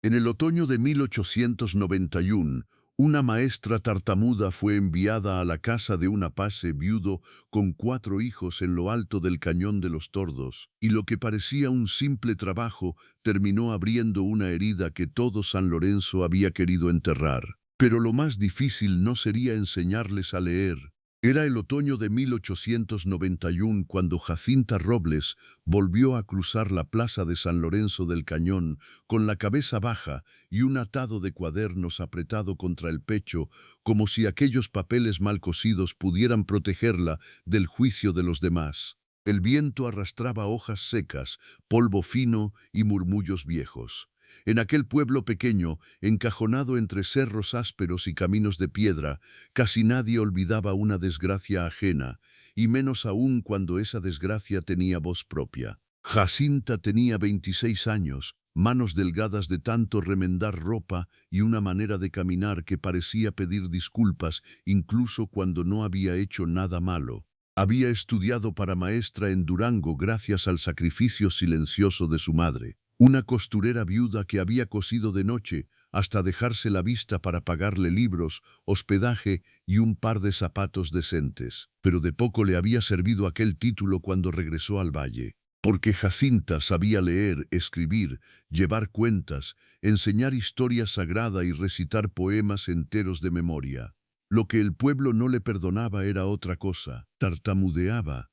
En el otoño de 1891, una maestra tartamuda fue enviada a la casa de un apace viudo con 4 hijos en lo alto del Cañón de los Tordos, y lo que parecía un simple trabajo terminó abriendo una herida que todo San Lorenzo había querido enterrar. Pero lo más difícil no sería enseñarles a leer. Era el otoño de 1891 cuando Jacinta Robles volvió a cruzar la plaza de San Lorenzo del Cañón con la cabeza baja y un atado de cuadernos apretado contra el pecho, como si aquellos papeles mal cosidos pudieran protegerla del juicio de los demás. El viento arrastraba hojas secas, polvo fino y murmullos viejos. En aquel pueblo pequeño, encajonado entre cerros ásperos y caminos de piedra, casi nadie olvidaba una desgracia ajena, y menos aún cuando esa desgracia tenía voz propia. Jacinta tenía 26 años, manos delgadas de tanto remendar ropa y una manera de caminar que parecía pedir disculpas incluso cuando no había hecho nada malo. Había estudiado para maestra en Durango gracias al sacrificio silencioso de su madre, una costurera viuda que había cosido de noche hasta dejarse la vista para pagarle libros, hospedaje y un par de zapatos decentes. Pero de poco le había servido aquel título cuando regresó al valle. Porque Jacinta sabía leer, escribir, llevar cuentas, enseñar historia sagrada y recitar poemas enteros de memoria. Lo que el pueblo no le perdonaba era otra cosa: tartamudeaba.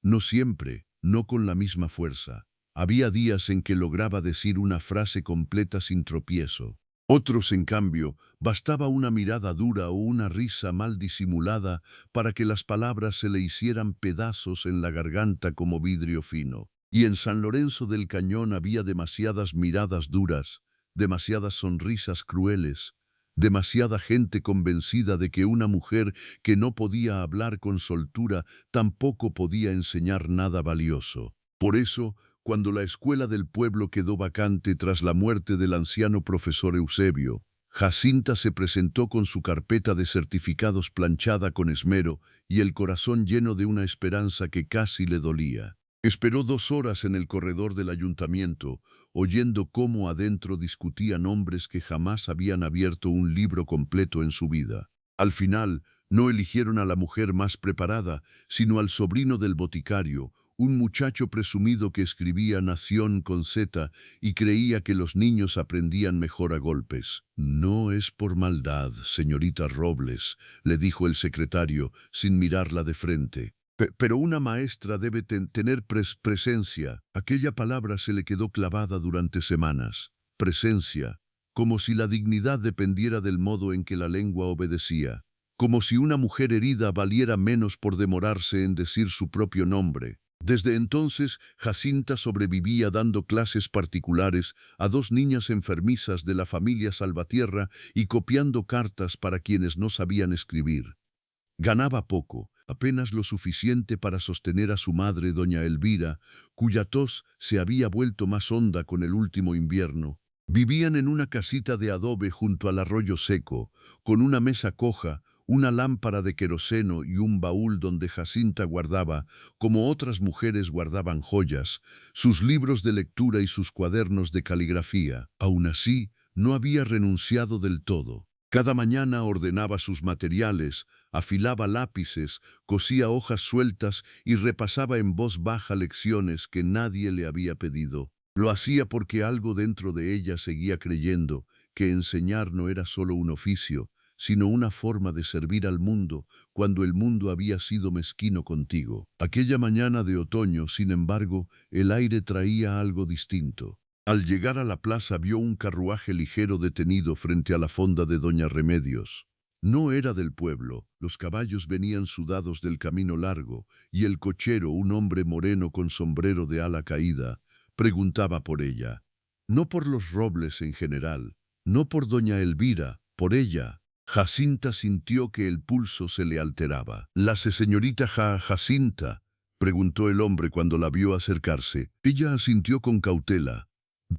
No siempre, no con la misma fuerza. Había días en que lograba decir una frase completa sin tropiezo. Otros, en cambio, bastaba una mirada dura o una risa mal disimulada para que las palabras se le hicieran pedazos en la garganta como vidrio fino. Y en San Lorenzo del Cañón había demasiadas miradas duras, demasiadas sonrisas crueles, demasiada gente convencida de que una mujer que no podía hablar con soltura tampoco podía enseñar nada valioso. Por eso, cuando la escuela del pueblo quedó vacante tras la muerte del anciano profesor Eusebio, Jacinta se presentó con su carpeta de certificados planchada con esmero y el corazón lleno de una esperanza que casi le dolía. Esperó 2 horas en el corredor del ayuntamiento, oyendo cómo adentro discutían hombres que jamás habían abierto un libro completo en su vida. Al final, no eligieron a la mujer más preparada, sino al sobrino del boticario, un muchacho presumido que escribía Nación con Z y creía que los niños aprendían mejor a golpes. «No es por maldad, señorita Robles», le dijo el secretario, sin mirarla de frente. Pero una maestra debe tener presencia. Aquella palabra se le quedó clavada durante semanas. Presencia, como si la dignidad dependiera del modo en que la lengua obedecía. Como si una mujer herida valiera menos por demorarse en decir su propio nombre. Desde entonces, Jacinta sobrevivía dando clases particulares a 2 niñas enfermizas de la familia Salvatierra y copiando cartas para quienes no sabían escribir. Ganaba poco, apenas lo suficiente para sostener a su madre, doña Elvira, cuya tos se había vuelto más honda con el último invierno. Vivían en una casita de adobe junto al arroyo seco, con una mesa coja, una lámpara de queroseno y un baúl donde Jacinta guardaba, como otras mujeres guardaban joyas, sus libros de lectura y sus cuadernos de caligrafía. Aún así, no había renunciado del todo. Cada mañana ordenaba sus materiales, afilaba lápices, cosía hojas sueltas y repasaba en voz baja lecciones que nadie le había pedido. Lo hacía porque algo dentro de ella seguía creyendo que enseñar no era solo un oficio, sino una forma de servir al mundo cuando el mundo había sido mezquino contigo. Aquella mañana de otoño, sin embargo, el aire traía algo distinto. Al llegar a la plaza vio un carruaje ligero detenido frente a la fonda de Doña Remedios. No era del pueblo, los caballos venían sudados del camino largo, y el cochero, un hombre moreno con sombrero de ala caída, preguntaba por ella. No por los Robles en general, no por doña Elvira, por ella. Jacinta sintió que el pulso se le alteraba. «¿La señorita Jacinta?», preguntó el hombre cuando la vio acercarse. Ella asintió con cautela.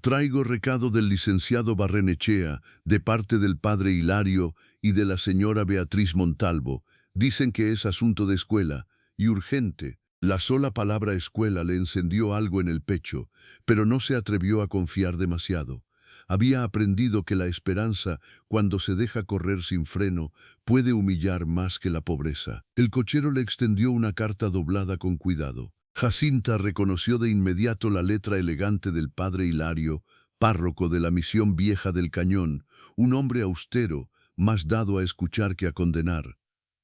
«Traigo recado del licenciado Barrenechea, de parte del padre Hilario y de la señora Beatriz Montalvo. Dicen que es asunto de escuela, y urgente». La sola palabra escuela le encendió algo en el pecho, pero no se atrevió a confiar demasiado. había aprendido que la esperanza, cuando se deja correr sin freno, puede humillar más que la pobreza. El cochero le extendió una carta doblada con cuidado. Jacinta reconoció de inmediato la letra elegante del padre Hilario, párroco de la misión vieja del Cañón, un hombre austero, más dado a escuchar que a condenar.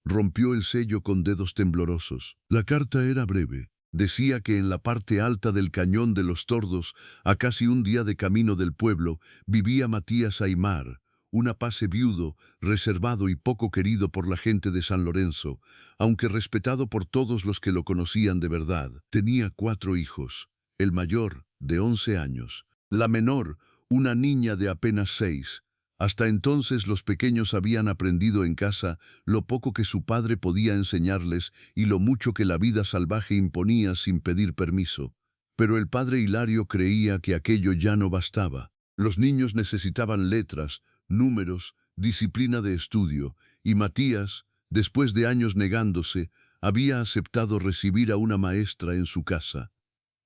Rompió el sello con dedos temblorosos. La carta era breve. Decía que en la parte alta del Cañón de los Tordos, a casi un día de camino del pueblo, vivía Matías Aimar, un apace viudo, reservado y poco querido por la gente de San Lorenzo, aunque respetado por todos los que lo conocían de verdad. Tenía 4 hijos, el mayor, de 11 años, la menor, una niña de apenas 6. Hasta entonces los pequeños habían aprendido en casa lo poco que su padre podía enseñarles y lo mucho que la vida salvaje imponía sin pedir permiso. Pero el padre Hilario creía que aquello ya no bastaba. Los niños necesitaban letras, números, disciplina de estudio, y Matías, después de años negándose, había aceptado recibir a una maestra en su casa.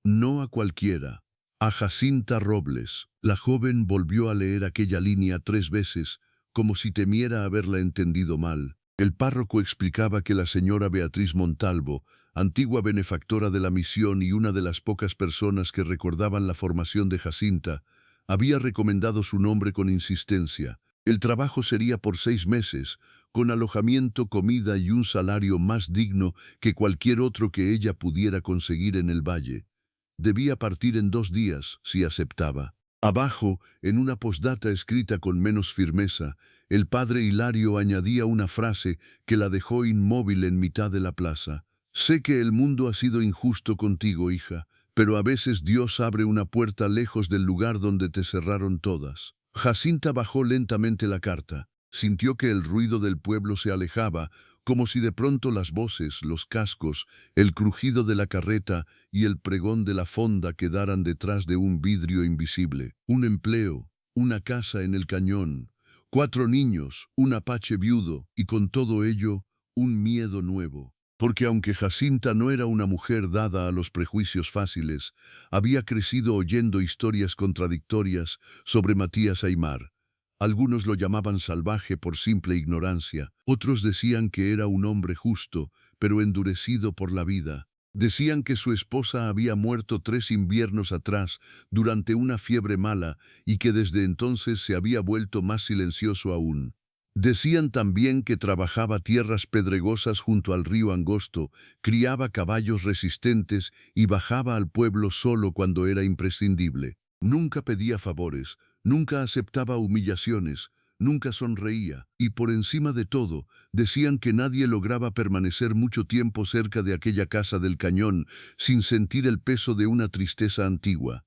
No a cualquiera. A Jacinta Robles. La joven volvió a leer aquella línea 3 veces, como si temiera haberla entendido mal. El párroco explicaba que la señora Beatriz Montalvo, antigua benefactora de la misión y una de las pocas personas que recordaban la formación de Jacinta, había recomendado su nombre con insistencia. El trabajo sería por 6 meses, con alojamiento, comida y un salario más digno que cualquier otro que ella pudiera conseguir en el valle. Debía partir en 2 días, si aceptaba. Abajo, en una postdata escrita con menos firmeza, el padre Hilario añadía una frase que la dejó inmóvil en mitad de la plaza. Sé que el mundo ha sido injusto contigo, hija, pero a veces Dios abre una puerta lejos del lugar donde te cerraron todas. Jacinta bajó lentamente la carta. Sintió que el ruido del pueblo se alejaba, como si de pronto las voces, los cascos, el crujido de la carreta y el pregón de la fonda quedaran detrás de un vidrio invisible. Un empleo, una casa en el Cañón, 4 niños, un apache viudo y con todo ello, un miedo nuevo. Porque aunque Jacinta no era una mujer dada a los prejuicios fáciles, había crecido oyendo historias contradictorias sobre Matías Aimar. Algunos lo llamaban salvaje por simple ignorancia, otros decían que era un hombre justo, pero endurecido por la vida. Decían que su esposa había muerto 3 inviernos atrás durante una fiebre mala y que desde entonces se había vuelto más silencioso aún. Decían también que trabajaba tierras pedregosas junto al río Angosto, criaba caballos resistentes y bajaba al pueblo solo cuando era imprescindible. Nunca pedía favores, nunca aceptaba humillaciones, nunca sonreía, y por encima de todo, decían que nadie lograba permanecer mucho tiempo cerca de aquella casa del Cañón sin sentir el peso de una tristeza antigua.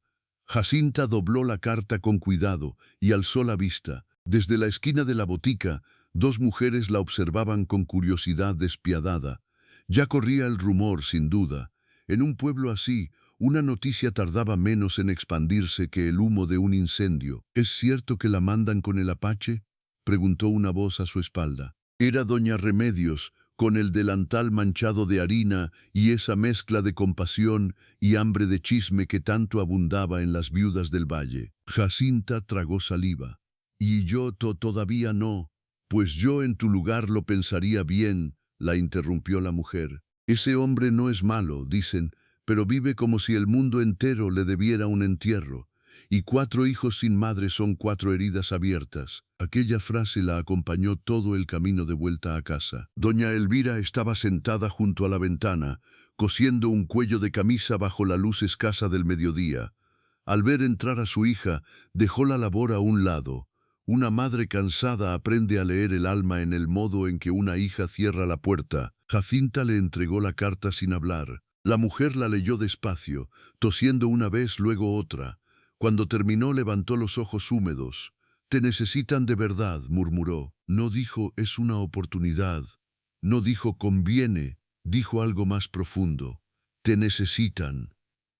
Jacinta dobló la carta con cuidado y alzó la vista. Desde la esquina de la botica, 2 mujeres la observaban con curiosidad despiadada. Ya corría el rumor, sin duda. En un pueblo así, una noticia tardaba menos en expandirse que el humo de un incendio. ¿Es cierto que la mandan con el apache?, preguntó una voz a su espalda. Era doña Remedios, con el delantal manchado de harina y esa mezcla de compasión y hambre de chisme que tanto abundaba en las viudas del valle. Jacinta tragó saliva. Y yo todavía no. Pues yo en tu lugar lo pensaría bien, la interrumpió la mujer. Ese hombre no es malo, dicen, pero vive como si el mundo entero le debiera un entierro. Y 4 hijos sin madre son 4 heridas abiertas. Aquella frase la acompañó todo el camino de vuelta a casa. Doña Elvira estaba sentada junto a la ventana, cosiendo un cuello de camisa bajo la luz escasa del mediodía. Al ver entrar a su hija, dejó la labor a un lado. Una madre cansada aprende a leer el alma en el modo en que una hija cierra la puerta. Jacinta le entregó la carta sin hablar. La mujer la leyó despacio, tosiendo una vez, luego otra. Cuando terminó, levantó los ojos húmedos. «Te necesitan de verdad», murmuró. No dijo «es una oportunidad». No dijo «conviene», dijo algo más profundo. «Te necesitan».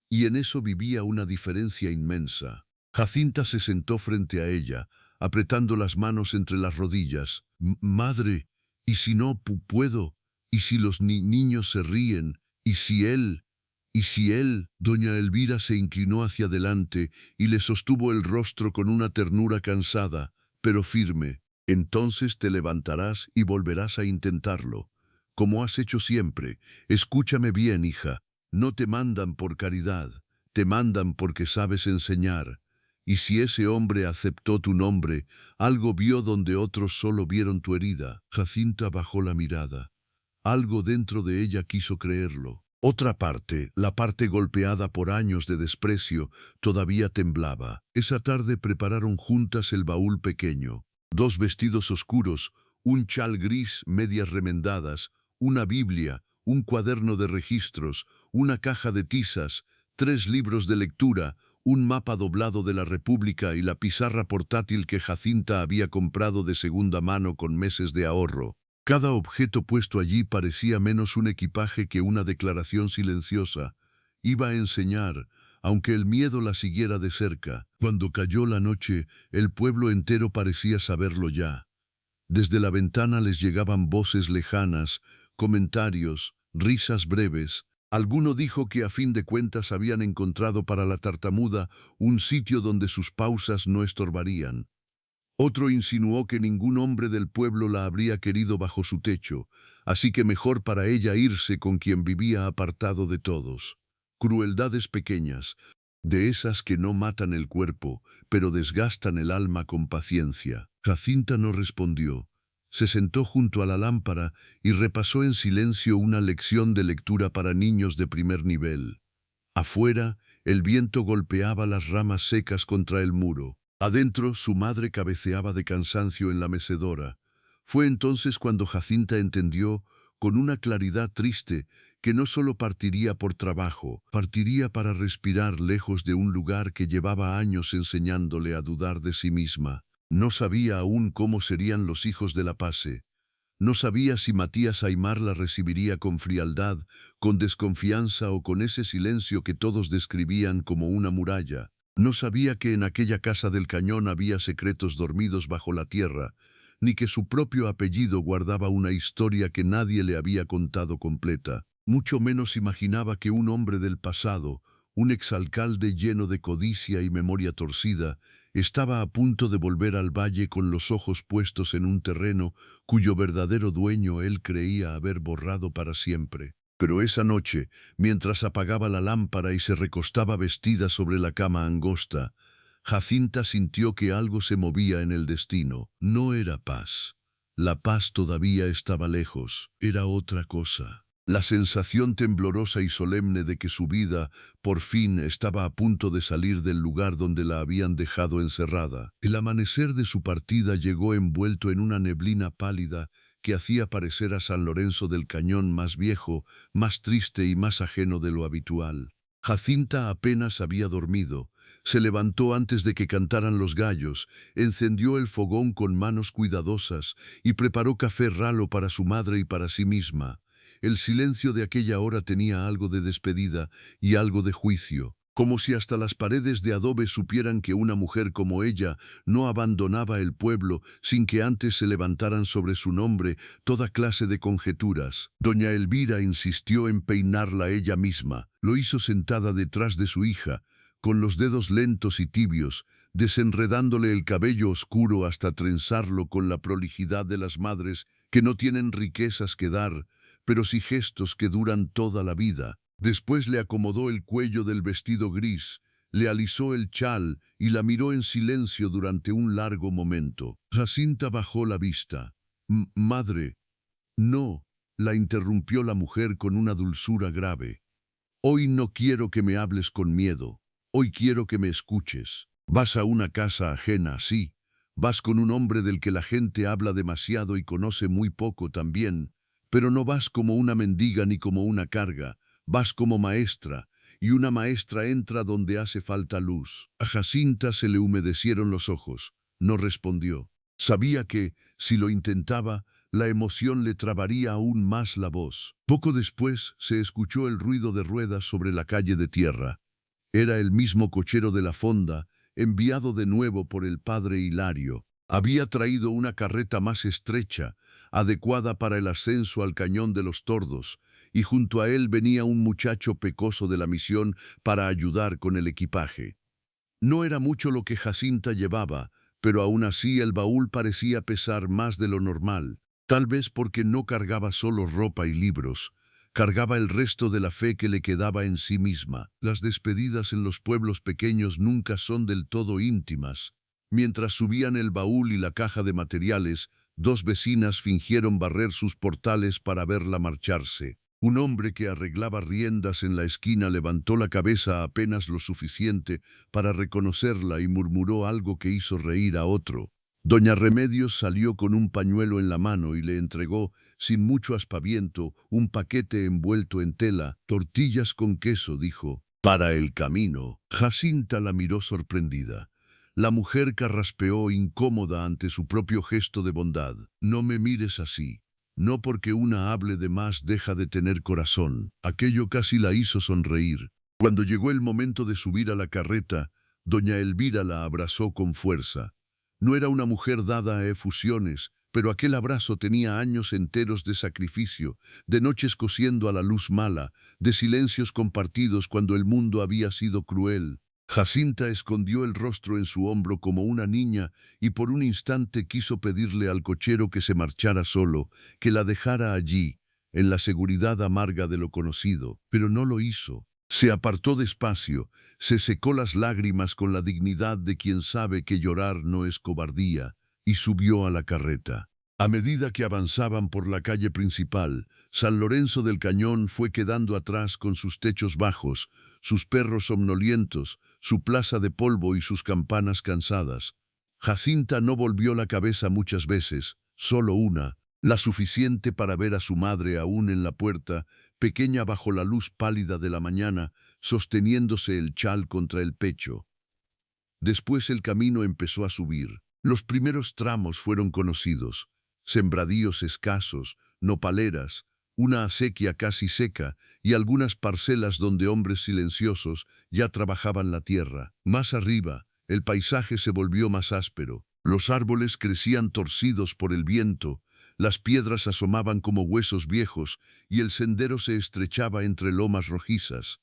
Y en eso vivía una diferencia inmensa. Jacinta se sentó frente a ella, apretando las manos entre las rodillas. «Madre, ¿y si no puedo? ¿Y si los niños se ríen? ¿Y si él? Y si él, doña Elvira se inclinó hacia adelante y le sostuvo el rostro con una ternura cansada, pero firme. Entonces te levantarás y volverás a intentarlo. Como has hecho siempre, escúchame bien, hija. No te mandan por caridad, te mandan porque sabes enseñar. Y si ese hombre aceptó tu nombre, algo vio donde otros solo vieron tu herida. Jacinta bajó la mirada. Algo dentro de ella quiso creerlo. Otra parte, la parte golpeada por años de desprecio, todavía temblaba. Esa tarde prepararon juntas el baúl pequeño. 2 vestidos oscuros, un chal gris, medias remendadas, una Biblia, un cuaderno de registros, una caja de tizas, 3 libros de lectura, un mapa doblado de la República y la pizarra portátil que Jacinta había comprado de segunda mano con meses de ahorro. Cada objeto puesto allí parecía menos un equipaje que una declaración silenciosa. Iba a enseñar, aunque el miedo la siguiera de cerca. Cuando cayó la noche, el pueblo entero parecía saberlo ya. Desde la ventana les llegaban voces lejanas, comentarios, risas breves. Alguno dijo que a fin de cuentas habían encontrado para la tartamuda un sitio donde sus pausas no estorbarían. Otro insinuó que ningún hombre del pueblo la habría querido bajo su techo, así que mejor para ella irse con quien vivía apartado de todos. Crueldades pequeñas, de esas que no matan el cuerpo, pero desgastan el alma con paciencia. Jacinta no respondió. Se sentó junto a la lámpara y repasó en silencio una lección de lectura para niños de primer nivel. Afuera, el viento golpeaba las ramas secas contra el muro. Adentro, su madre cabeceaba de cansancio en la mecedora. Fue entonces cuando Jacinta entendió, con una claridad triste, que no solo partiría por trabajo, partiría para respirar lejos de un lugar que llevaba años enseñándole a dudar de sí misma. No sabía aún cómo serían los hijos de la Pase. No sabía si Matías Aimar la recibiría con frialdad, con desconfianza o con ese silencio que todos describían como una muralla. No sabía que en aquella casa del Cañón había secretos dormidos bajo la tierra, ni que su propio apellido guardaba una historia que nadie le había contado completa. Mucho menos imaginaba que un hombre del pasado, un exalcalde lleno de codicia y memoria torcida, estaba a punto de volver al valle con los ojos puestos en un terreno cuyo verdadero dueño él creía haber borrado para siempre. Pero esa noche, mientras apagaba la lámpara y se recostaba vestida sobre la cama angosta, Jacinta sintió que algo se movía en el destino. No era paz. La paz todavía estaba lejos. Era otra cosa. La sensación temblorosa y solemne de que su vida, por fin, estaba a punto de salir del lugar donde la habían dejado encerrada. El amanecer de su partida llegó envuelto en una neblina pálida que hacía parecer a San Lorenzo del Cañón más viejo, más triste y más ajeno de lo habitual. Jacinta apenas había dormido. Se levantó antes de que cantaran los gallos, encendió el fogón con manos cuidadosas y preparó café ralo para su madre y para sí misma. El silencio de aquella hora tenía algo de despedida y algo de juicio, como si hasta las paredes de adobe supieran que una mujer como ella no abandonaba el pueblo sin que antes se levantaran sobre su nombre toda clase de conjeturas. Doña Elvira insistió en peinarla ella misma. Lo hizo sentada detrás de su hija, con los dedos lentos y tibios, desenredándole el cabello oscuro hasta trenzarlo con la prolijidad de las madres que no tienen riquezas que dar, pero sí gestos que duran toda la vida. Después le acomodó el cuello del vestido gris, le alisó el chal y la miró en silencio durante un largo momento. Jacinta bajó la vista. Madre. No, la interrumpió la mujer con una dulzura grave. Hoy no quiero que me hables con miedo. Hoy quiero que me escuches. Vas a una casa ajena, sí. Vas con un hombre del que la gente habla demasiado y conoce muy poco también, pero no vas como una mendiga ni como una carga, vas como maestra, y una maestra entra donde hace falta luz. A Jacinta se le humedecieron los ojos. No respondió. Sabía que, si lo intentaba, la emoción le trabaría aún más la voz. Poco después se escuchó el ruido de ruedas sobre la calle de tierra. Era el mismo cochero de la fonda, enviado de nuevo por el padre Hilario. Había traído una carreta más estrecha, adecuada para el ascenso al Cañón de los Tordos, y junto a él venía un muchacho pecoso de la misión para ayudar con el equipaje. No era mucho lo que Jacinta llevaba, pero aún así el baúl parecía pesar más de lo normal, tal vez porque no cargaba solo ropa y libros, cargaba el resto de la fe que le quedaba en sí misma. Las despedidas en los pueblos pequeños nunca son del todo íntimas. Mientras subían el baúl y la caja de materiales, dos vecinas fingieron barrer sus portales para verla marcharse. Un hombre que arreglaba riendas en la esquina levantó la cabeza apenas lo suficiente para reconocerla y murmuró algo que hizo reír a otro. Doña Remedios salió con un pañuelo en la mano y le entregó, sin mucho aspaviento, un paquete envuelto en tela. «Tortillas con queso», dijo, «para el camino». Jacinta la miró sorprendida. La mujer carraspeó incómoda ante su propio gesto de bondad. «No me mires así. No porque una hable de más deja de tener corazón». Aquello casi la hizo sonreír. Cuando llegó el momento de subir a la carreta, doña Elvira la abrazó con fuerza. No era una mujer dada a efusiones, pero aquel abrazo tenía años enteros de sacrificio, de noches cosiendo a la luz mala, de silencios compartidos cuando el mundo había sido cruel. Jacinta escondió el rostro en su hombro como una niña y por un instante quiso pedirle al cochero que se marchara solo, que la dejara allí, en la seguridad amarga de lo conocido, pero no lo hizo. Se apartó despacio, se secó las lágrimas con la dignidad de quien sabe que llorar no es cobardía, y subió a la carreta. A medida que avanzaban por la calle principal, San Lorenzo del Cañón fue quedando atrás con sus techos bajos, sus perros somnolientos, su plaza de polvo y sus campanas cansadas. Jacinta no volvió la cabeza muchas veces, solo una, la suficiente para ver a su madre aún en la puerta, pequeña bajo la luz pálida de la mañana, sosteniéndose el chal contra el pecho. Después el camino empezó a subir. Los primeros tramos fueron conocidos: sembradíos escasos, nopaleras, una acequia casi seca y algunas parcelas donde hombres silenciosos ya trabajaban la tierra. Más arriba, el paisaje se volvió más áspero. Los árboles crecían torcidos por el viento, las piedras asomaban como huesos viejos y el sendero se estrechaba entre lomas rojizas.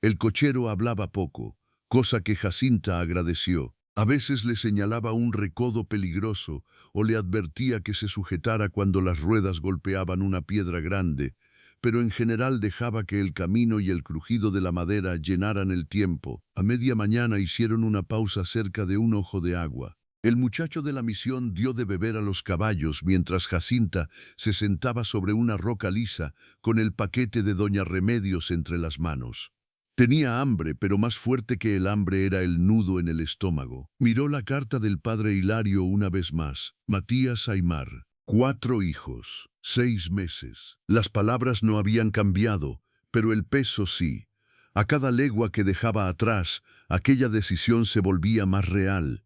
El cochero hablaba poco, cosa que Jacinta agradeció. A veces le señalaba un recodo peligroso o le advertía que se sujetara cuando las ruedas golpeaban una piedra grande, pero en general dejaba que el camino y el crujido de la madera llenaran el tiempo. A media mañana hicieron una pausa cerca de un ojo de agua. El muchacho de la misión dio de beber a los caballos mientras Jacinta se sentaba sobre una roca lisa con el paquete de doña Remedios entre las manos. Tenía hambre, pero más fuerte que el hambre era el nudo en el estómago. Miró la carta del padre Hilario una vez más. Matías Aimar, 4 hijos, 6 meses. Las palabras no habían cambiado, pero el peso sí. A cada legua que dejaba atrás, aquella decisión se volvía más real.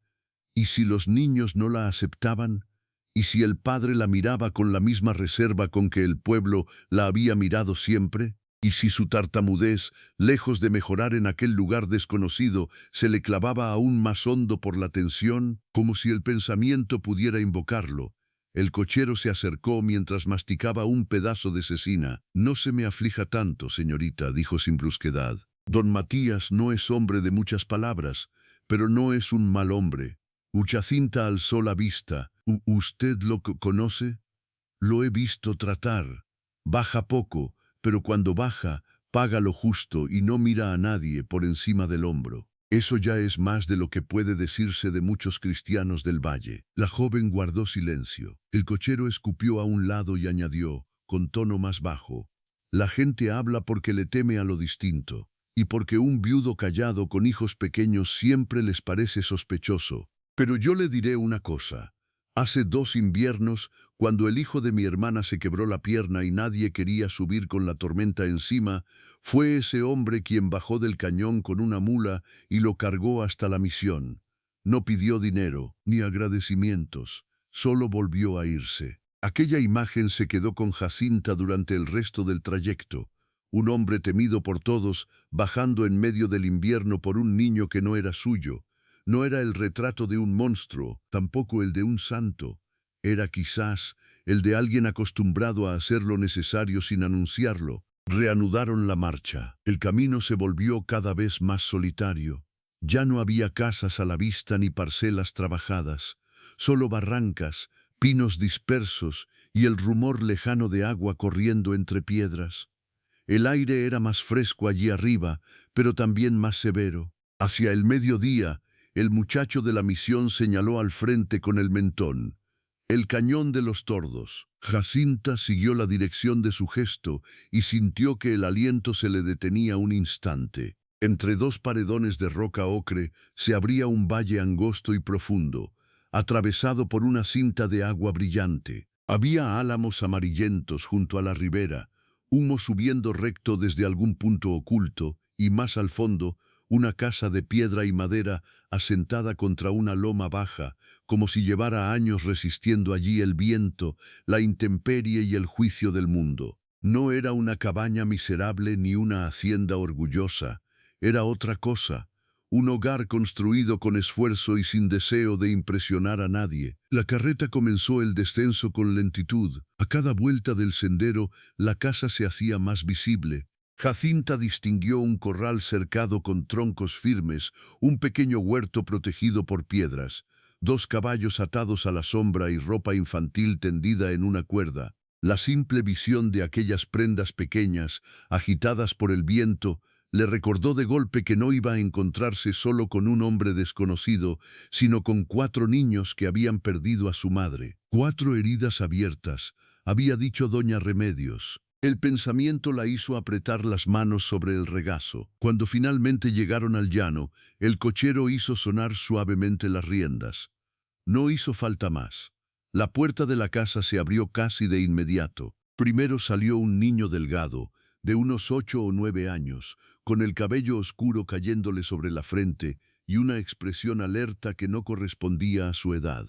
¿Y si los niños no la aceptaban? ¿Y si el padre la miraba con la misma reserva con que el pueblo la había mirado siempre? ¿Y si su tartamudez, lejos de mejorar en aquel lugar desconocido, se le clavaba aún más hondo por la tensión, como si el pensamiento pudiera invocarlo? El cochero se acercó mientras masticaba un pedazo de cecina. «No se me aflija tanto, señorita», dijo sin brusquedad. «Don Matías no es hombre de muchas palabras, pero no es un mal hombre». Jacinta alzó la vista. «¿Usted lo conoce?» «Lo he visto tratar. Baja poco, pero cuando baja, paga lo justo y no mira a nadie por encima del hombro. Eso ya es más de lo que puede decirse de muchos cristianos del valle». La joven guardó silencio. El cochero escupió a un lado y añadió, con tono más bajo: «La gente habla porque le teme a lo distinto, y porque un viudo callado con hijos pequeños siempre les parece sospechoso. Pero yo le diré una cosa. Hace 2 inviernos, cuando el hijo de mi hermana se quebró la pierna y nadie quería subir con la tormenta encima, fue ese hombre quien bajó del cañón con una mula y lo cargó hasta la misión. No pidió dinero, ni agradecimientos, solo volvió a irse». Aquella imagen se quedó con Jacinta durante el resto del trayecto. Un hombre temido por todos, bajando en medio del invierno por un niño que no era suyo. No era el retrato de un monstruo, tampoco el de un santo. Era quizás el de alguien acostumbrado a hacer lo necesario sin anunciarlo. Reanudaron la marcha. El camino se volvió cada vez más solitario. Ya no había casas a la vista ni parcelas trabajadas, solo barrancas, pinos dispersos y el rumor lejano de agua corriendo entre piedras. El aire era más fresco allí arriba, pero también más severo. Hacia el mediodía, el muchacho de la misión señaló al frente con el mentón. El cañón de los Tordos. Jacinta siguió la dirección de su gesto y sintió que el aliento se le detenía un instante. Entre dos paredones de roca ocre se abría un valle angosto y profundo, atravesado por una cinta de agua brillante. Había álamos amarillentos junto a la ribera, humo subiendo recto desde algún punto oculto, y más al fondo, una casa de piedra y madera asentada contra una loma baja, como si llevara años resistiendo allí el viento, la intemperie y el juicio del mundo. No era una cabaña miserable ni una hacienda orgullosa, era otra cosa, un hogar construido con esfuerzo y sin deseo de impresionar a nadie. La carreta comenzó el descenso con lentitud. A cada vuelta del sendero, la casa se hacía más visible. Jacinta distinguió un corral cercado con troncos firmes, un pequeño huerto protegido por piedras, dos caballos atados a la sombra y ropa infantil tendida en una cuerda. La simple visión de aquellas prendas pequeñas, agitadas por el viento, le recordó de golpe que no iba a encontrarse solo con un hombre desconocido, sino con 4 niños que habían perdido a su madre. 4 heridas abiertas, había dicho doña Remedios. El pensamiento la hizo apretar las manos sobre el regazo. Cuando finalmente llegaron al llano, el cochero hizo sonar suavemente las riendas. No hizo falta más. La puerta de la casa se abrió casi de inmediato. Primero salió un niño delgado, de unos 8 o 9 años, con el cabello oscuro cayéndole sobre la frente y una expresión alerta que no correspondía a su edad.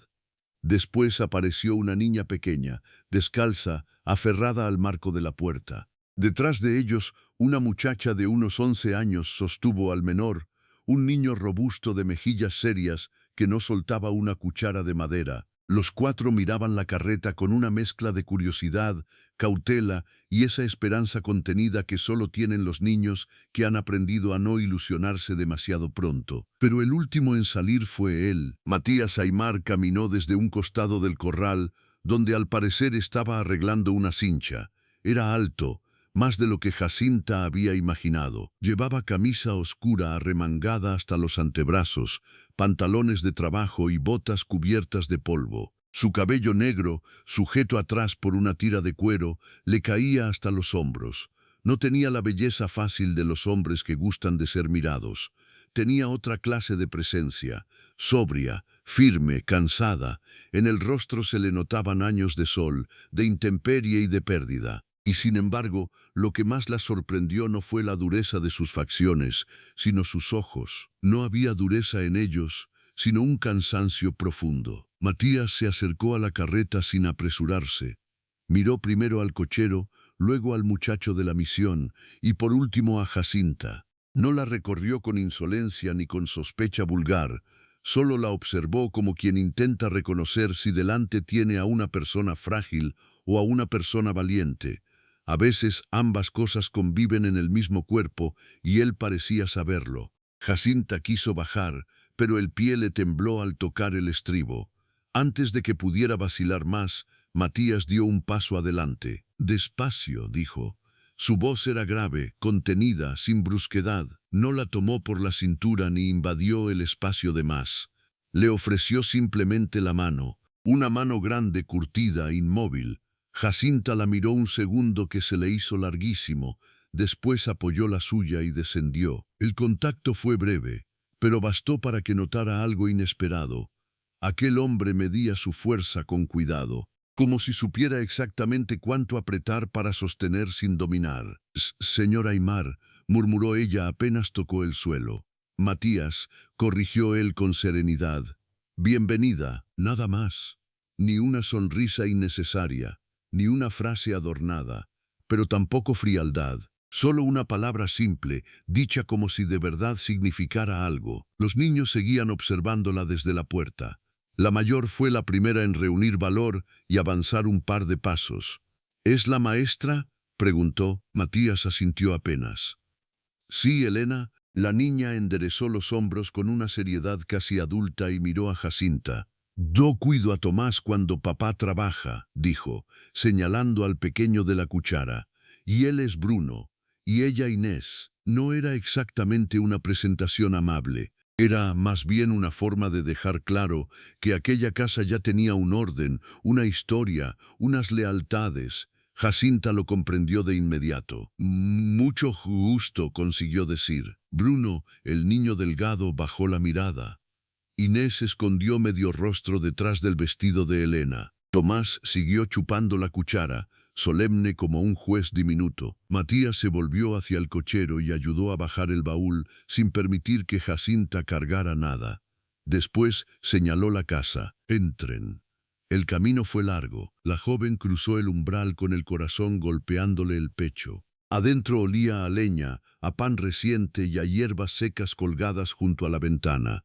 Después apareció una niña pequeña, descalza, aferrada al marco de la puerta. Detrás de ellos, una muchacha de unos 11 años sostuvo al menor, un niño robusto de mejillas serias que no soltaba una cuchara de madera. Los 4 miraban la carreta con una mezcla de curiosidad, cautela y esa esperanza contenida que solo tienen los niños que han aprendido a no ilusionarse demasiado pronto. Pero el último en salir fue él. Matías Aimar caminó desde un costado del corral, donde al parecer estaba arreglando una cincha. Era alto, más de lo que Jacinta había imaginado. Llevaba camisa oscura arremangada hasta los antebrazos, pantalones de trabajo y botas cubiertas de polvo. Su cabello negro, sujeto atrás por una tira de cuero, le caía hasta los hombros. No tenía la belleza fácil de los hombres que gustan de ser mirados. Tenía otra clase de presencia, sobria, firme, cansada. En el rostro se le notaban años de sol, de intemperie y de pérdida. Y sin embargo, lo que más la sorprendió no fue la dureza de sus facciones, sino sus ojos. No había dureza en ellos, sino un cansancio profundo. Matías se acercó a la carreta sin apresurarse. Miró primero al cochero, luego al muchacho de la misión y por último a Jacinta. No la recorrió con insolencia ni con sospecha vulgar, solo la observó como quien intenta reconocer si delante tiene a una persona frágil o a una persona valiente. A veces ambas cosas conviven en el mismo cuerpo y él parecía saberlo. Jacinta quiso bajar, pero el pie le tembló al tocar el estribo. Antes de que pudiera vacilar más, Matías dio un paso adelante. «Despacio», dijo. Su voz era grave, contenida, sin brusquedad. No la tomó por la cintura ni invadió el espacio de más. Le ofreció simplemente la mano, una mano grande, curtida, inmóvil. Jacinta la miró un segundo que se le hizo larguísimo, después apoyó la suya y descendió. El contacto fue breve, pero bastó para que notara algo inesperado. Aquel hombre medía su fuerza con cuidado, como si supiera exactamente cuánto apretar para sostener sin dominar. «Señor Aimar», murmuró ella apenas tocó el suelo. «Matías», corrigió él con serenidad. «Bienvenida», nada más. Ni una sonrisa innecesaria, ni una frase adornada, pero tampoco frialdad. Solo una palabra simple, dicha como si de verdad significara algo. Los niños seguían observándola desde la puerta. La mayor fue la primera en reunir valor y avanzar un par de pasos. «¿Es la maestra?», preguntó. Matías asintió apenas. Sí, Elena. La niña enderezó los hombros con una seriedad casi adulta y miró a Jacinta. Yo cuido a Tomás cuando papá trabaja, dijo, señalando al pequeño de la cuchara. Y él es Bruno, y ella Inés. No era exactamente una presentación amable. Era más bien una forma de dejar claro que aquella casa ya tenía un orden, una historia, unas lealtades. Jacinta lo comprendió de inmediato. Mucho gusto, consiguió decir. Bruno, el niño delgado, bajó la mirada. Inés escondió medio rostro detrás del vestido de Elena. Tomás siguió chupando la cuchara, solemne como un juez diminuto. Matías se volvió hacia el cochero y ayudó a bajar el baúl sin permitir que Jacinta cargara nada. Después señaló la casa. Entren. El camino fue largo. La joven cruzó el umbral con el corazón golpeándole el pecho. Adentro olía a leña, a pan reciente y a hierbas secas colgadas junto a la ventana.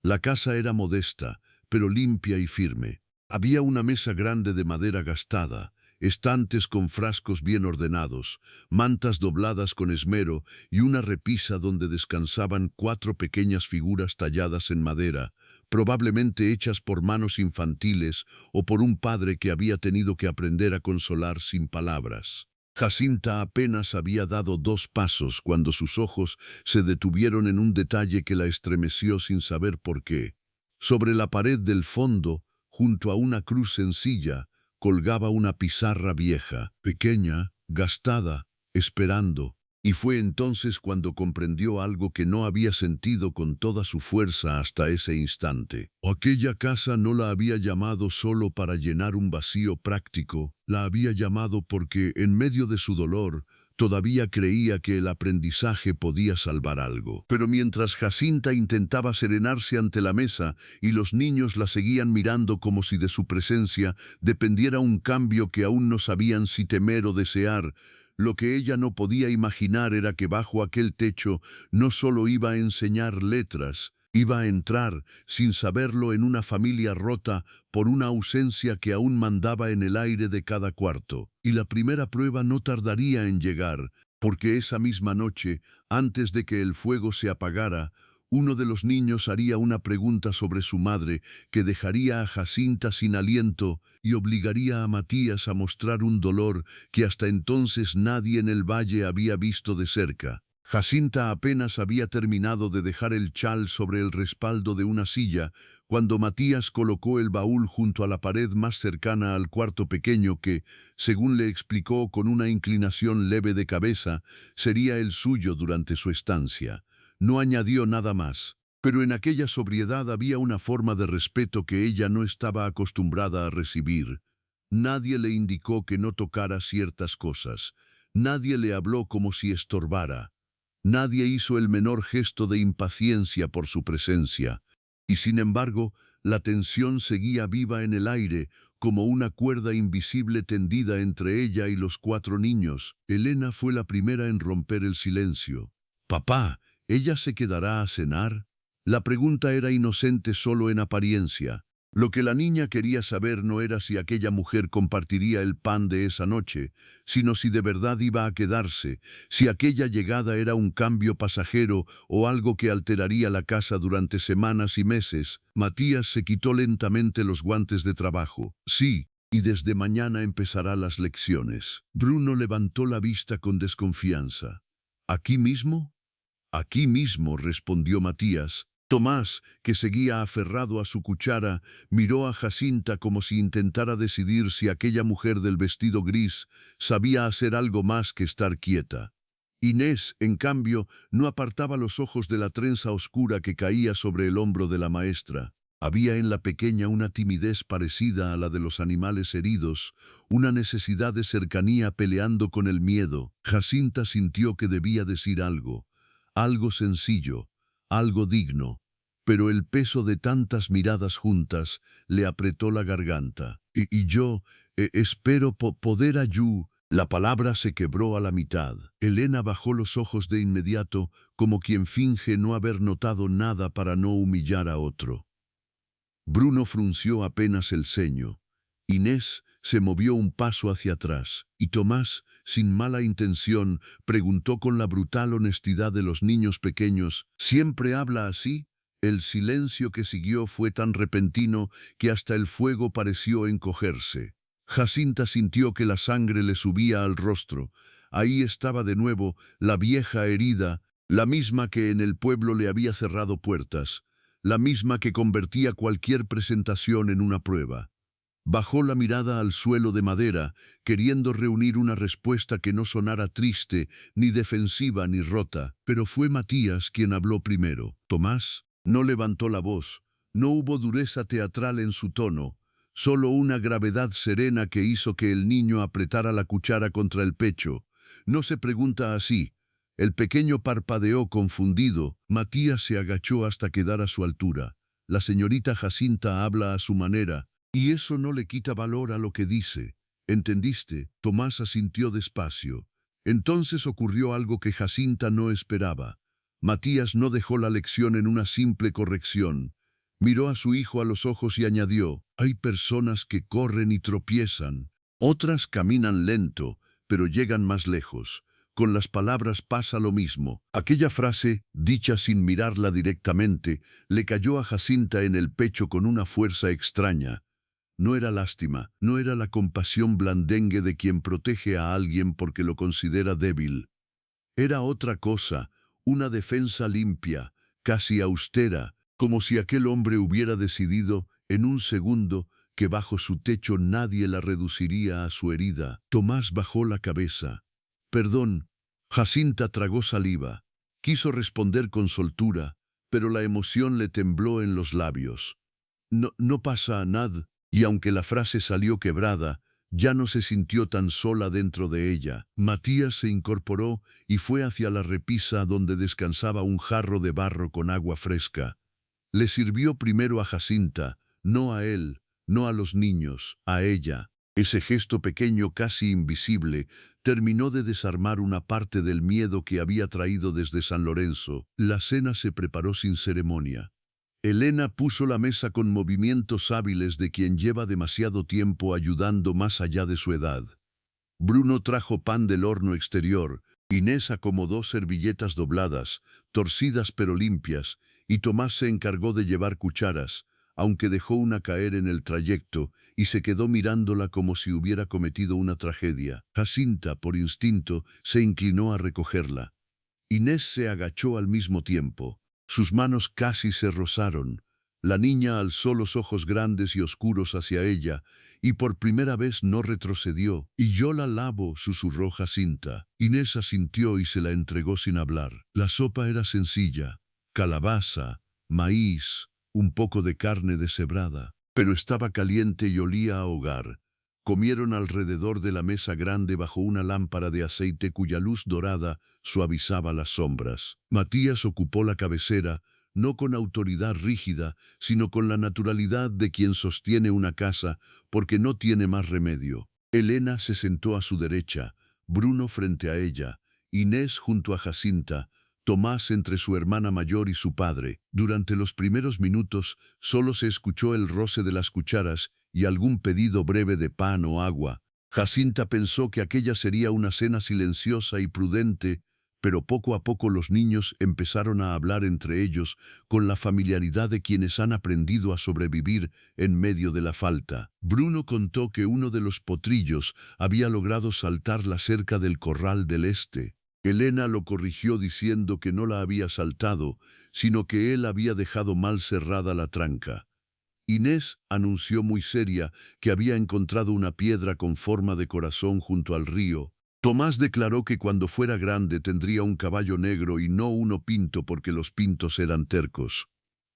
La casa era modesta, pero limpia y firme. Había una mesa grande de madera gastada, estantes con frascos bien ordenados, mantas dobladas con esmero y una repisa donde descansaban 4 pequeñas figuras talladas en madera, probablemente hechas por manos infantiles o por un padre que había tenido que aprender a consolar sin palabras. Jacinta apenas había dado 2 pasos cuando sus ojos se detuvieron en un detalle que la estremeció sin saber por qué. Sobre la pared del fondo, junto a una cruz sencilla, colgaba una pizarra vieja, pequeña, gastada, esperando. Y fue entonces cuando comprendió algo que no había sentido con toda su fuerza hasta ese instante. Aquella casa no la había llamado solo para llenar un vacío práctico, la había llamado porque, en medio de su dolor, todavía creía que el aprendizaje podía salvar algo. Pero mientras Jacinta intentaba serenarse ante la mesa y los niños la seguían mirando como si de su presencia dependiera un cambio que aún no sabían si temer o desear, lo que ella no podía imaginar era que bajo aquel techo no solo iba a enseñar letras, iba a entrar, sin saberlo, en una familia rota por una ausencia que aún mandaba en el aire de cada cuarto. Y la primera prueba no tardaría en llegar, porque esa misma noche, antes de que el fuego se apagara, uno de los niños haría una pregunta sobre su madre que dejaría a Jacinta sin aliento y obligaría a Matías a mostrar un dolor que hasta entonces nadie en el valle había visto de cerca. Jacinta apenas había terminado de dejar el chal sobre el respaldo de una silla cuando Matías colocó el baúl junto a la pared más cercana al cuarto pequeño que, según le explicó con una inclinación leve de cabeza, sería el suyo durante su estancia. No añadió nada más, pero en aquella sobriedad había una forma de respeto que ella no estaba acostumbrada a recibir. Nadie le indicó que no tocara ciertas cosas, nadie le habló como si estorbara, nadie hizo el menor gesto de impaciencia por su presencia, y sin embargo, la tensión seguía viva en el aire, como una cuerda invisible tendida entre ella y los 4 niños. Elena fue la primera en romper el silencio. «Papá, ¿ella se quedará a cenar?» La pregunta era inocente solo en apariencia. Lo que la niña quería saber no era si aquella mujer compartiría el pan de esa noche, sino si de verdad iba a quedarse, si aquella llegada era un cambio pasajero o algo que alteraría la casa durante semanas y meses. Matías se quitó lentamente los guantes de trabajo. «Sí, y desde mañana empezará las lecciones». Bruno levantó la vista con desconfianza. «¿Aquí mismo?» «Aquí mismo», respondió Matías. Tomás, que seguía aferrado a su cuchara, miró a Jacinta como si intentara decidir si aquella mujer del vestido gris sabía hacer algo más que estar quieta. Inés, en cambio, no apartaba los ojos de la trenza oscura que caía sobre el hombro de la maestra. Había en la pequeña una timidez parecida a la de los animales heridos, una necesidad de cercanía peleando con el miedo. Jacinta sintió que debía decir algo sencillo, algo digno, pero el peso de tantas miradas juntas le apretó la garganta. Yo espero poder ayudar». La palabra se quebró a la mitad. Elena bajó los ojos de inmediato, como quien finge no haber notado nada para no humillar a otro. Bruno frunció apenas el ceño. Inés se movió un paso hacia atrás, y Tomás, sin mala intención, preguntó con la brutal honestidad de los niños pequeños, ¿siempre habla así? El silencio que siguió fue tan repentino que hasta el fuego pareció encogerse. Jacinta sintió que la sangre le subía al rostro. Ahí estaba de nuevo la vieja herida, la misma que en el pueblo le había cerrado puertas, la misma que convertía cualquier presentación en una prueba. Bajó la mirada al suelo de madera, queriendo reunir una respuesta que no sonara triste, ni defensiva, ni rota, pero fue Matías quien habló primero. Tomás no levantó la voz, no hubo dureza teatral en su tono, solo una gravedad serena que hizo que el niño apretara la cuchara contra el pecho. No se pregunta así. El pequeño parpadeó confundido. Matías se agachó hasta quedar a su altura. La señorita Jacinta habla a su manera, y eso no le quita valor a lo que dice. ¿Entendiste? Tomás asintió despacio. Entonces ocurrió algo que Jacinta no esperaba. Matías no dejó la lección en una simple corrección. Miró a su hijo a los ojos y añadió, hay personas que corren y tropiezan. Otras caminan lento, pero llegan más lejos. Con las palabras pasa lo mismo. Aquella frase, dicha sin mirarla directamente, le cayó a Jacinta en el pecho con una fuerza extraña. No era lástima, no era la compasión blandengue de quien protege a alguien porque lo considera débil. Era otra cosa, una defensa limpia, casi austera, como si aquel hombre hubiera decidido, en un segundo, que bajo su techo nadie la reduciría a su herida. Tomás bajó la cabeza. Perdón. Jacinta tragó saliva. Quiso responder con soltura, pero la emoción le tembló en los labios. No pasa nada. Y aunque la frase salió quebrada, ya no se sintió tan sola dentro de ella. Matías se incorporó y fue hacia la repisa donde descansaba un jarro de barro con agua fresca. Le sirvió primero a Jacinta, no a él, no a los niños, a ella. Ese gesto pequeño, casi invisible, terminó de desarmar una parte del miedo que había traído desde San Lorenzo. La cena se preparó sin ceremonia. Elena puso la mesa con movimientos hábiles de quien lleva demasiado tiempo ayudando más allá de su edad. Bruno trajo pan del horno exterior, Inés acomodó servilletas dobladas, torcidas pero limpias, y Tomás se encargó de llevar cucharas, aunque dejó una caer en el trayecto y se quedó mirándola como si hubiera cometido una tragedia. Jacinta, por instinto, se inclinó a recogerla. Inés se agachó al mismo tiempo. Sus manos casi se rozaron. La niña alzó los ojos grandes y oscuros hacia ella, y por primera vez no retrocedió. «Y yo la lavo», susurró Jacinta. Inés asintió y se la entregó sin hablar. La sopa era sencilla: calabaza, maíz, un poco de carne deshebrada, pero estaba caliente y olía a hogar. Comieron alrededor de la mesa grande bajo una lámpara de aceite cuya luz dorada suavizaba las sombras. Matías ocupó la cabecera, no con autoridad rígida, sino con la naturalidad de quien sostiene una casa porque no tiene más remedio. Elena se sentó a su derecha, Bruno frente a ella, Inés junto a Jacinta, Tomás entre su hermana mayor y su padre. Durante los primeros minutos solo se escuchó el roce de las cucharas y algún pedido breve de pan o agua. Jacinta pensó que aquella sería una cena silenciosa y prudente, pero poco a poco los niños empezaron a hablar entre ellos con la familiaridad de quienes han aprendido a sobrevivir en medio de la falta. Bruno contó que uno de los potrillos había logrado saltar la cerca del corral del este. Elena lo corrigió diciendo que no la había saltado, sino que él había dejado mal cerrada la tranca. Inés anunció muy seria que había encontrado una piedra con forma de corazón junto al río. Tomás declaró que cuando fuera grande tendría un caballo negro y no uno pinto porque los pintos eran tercos.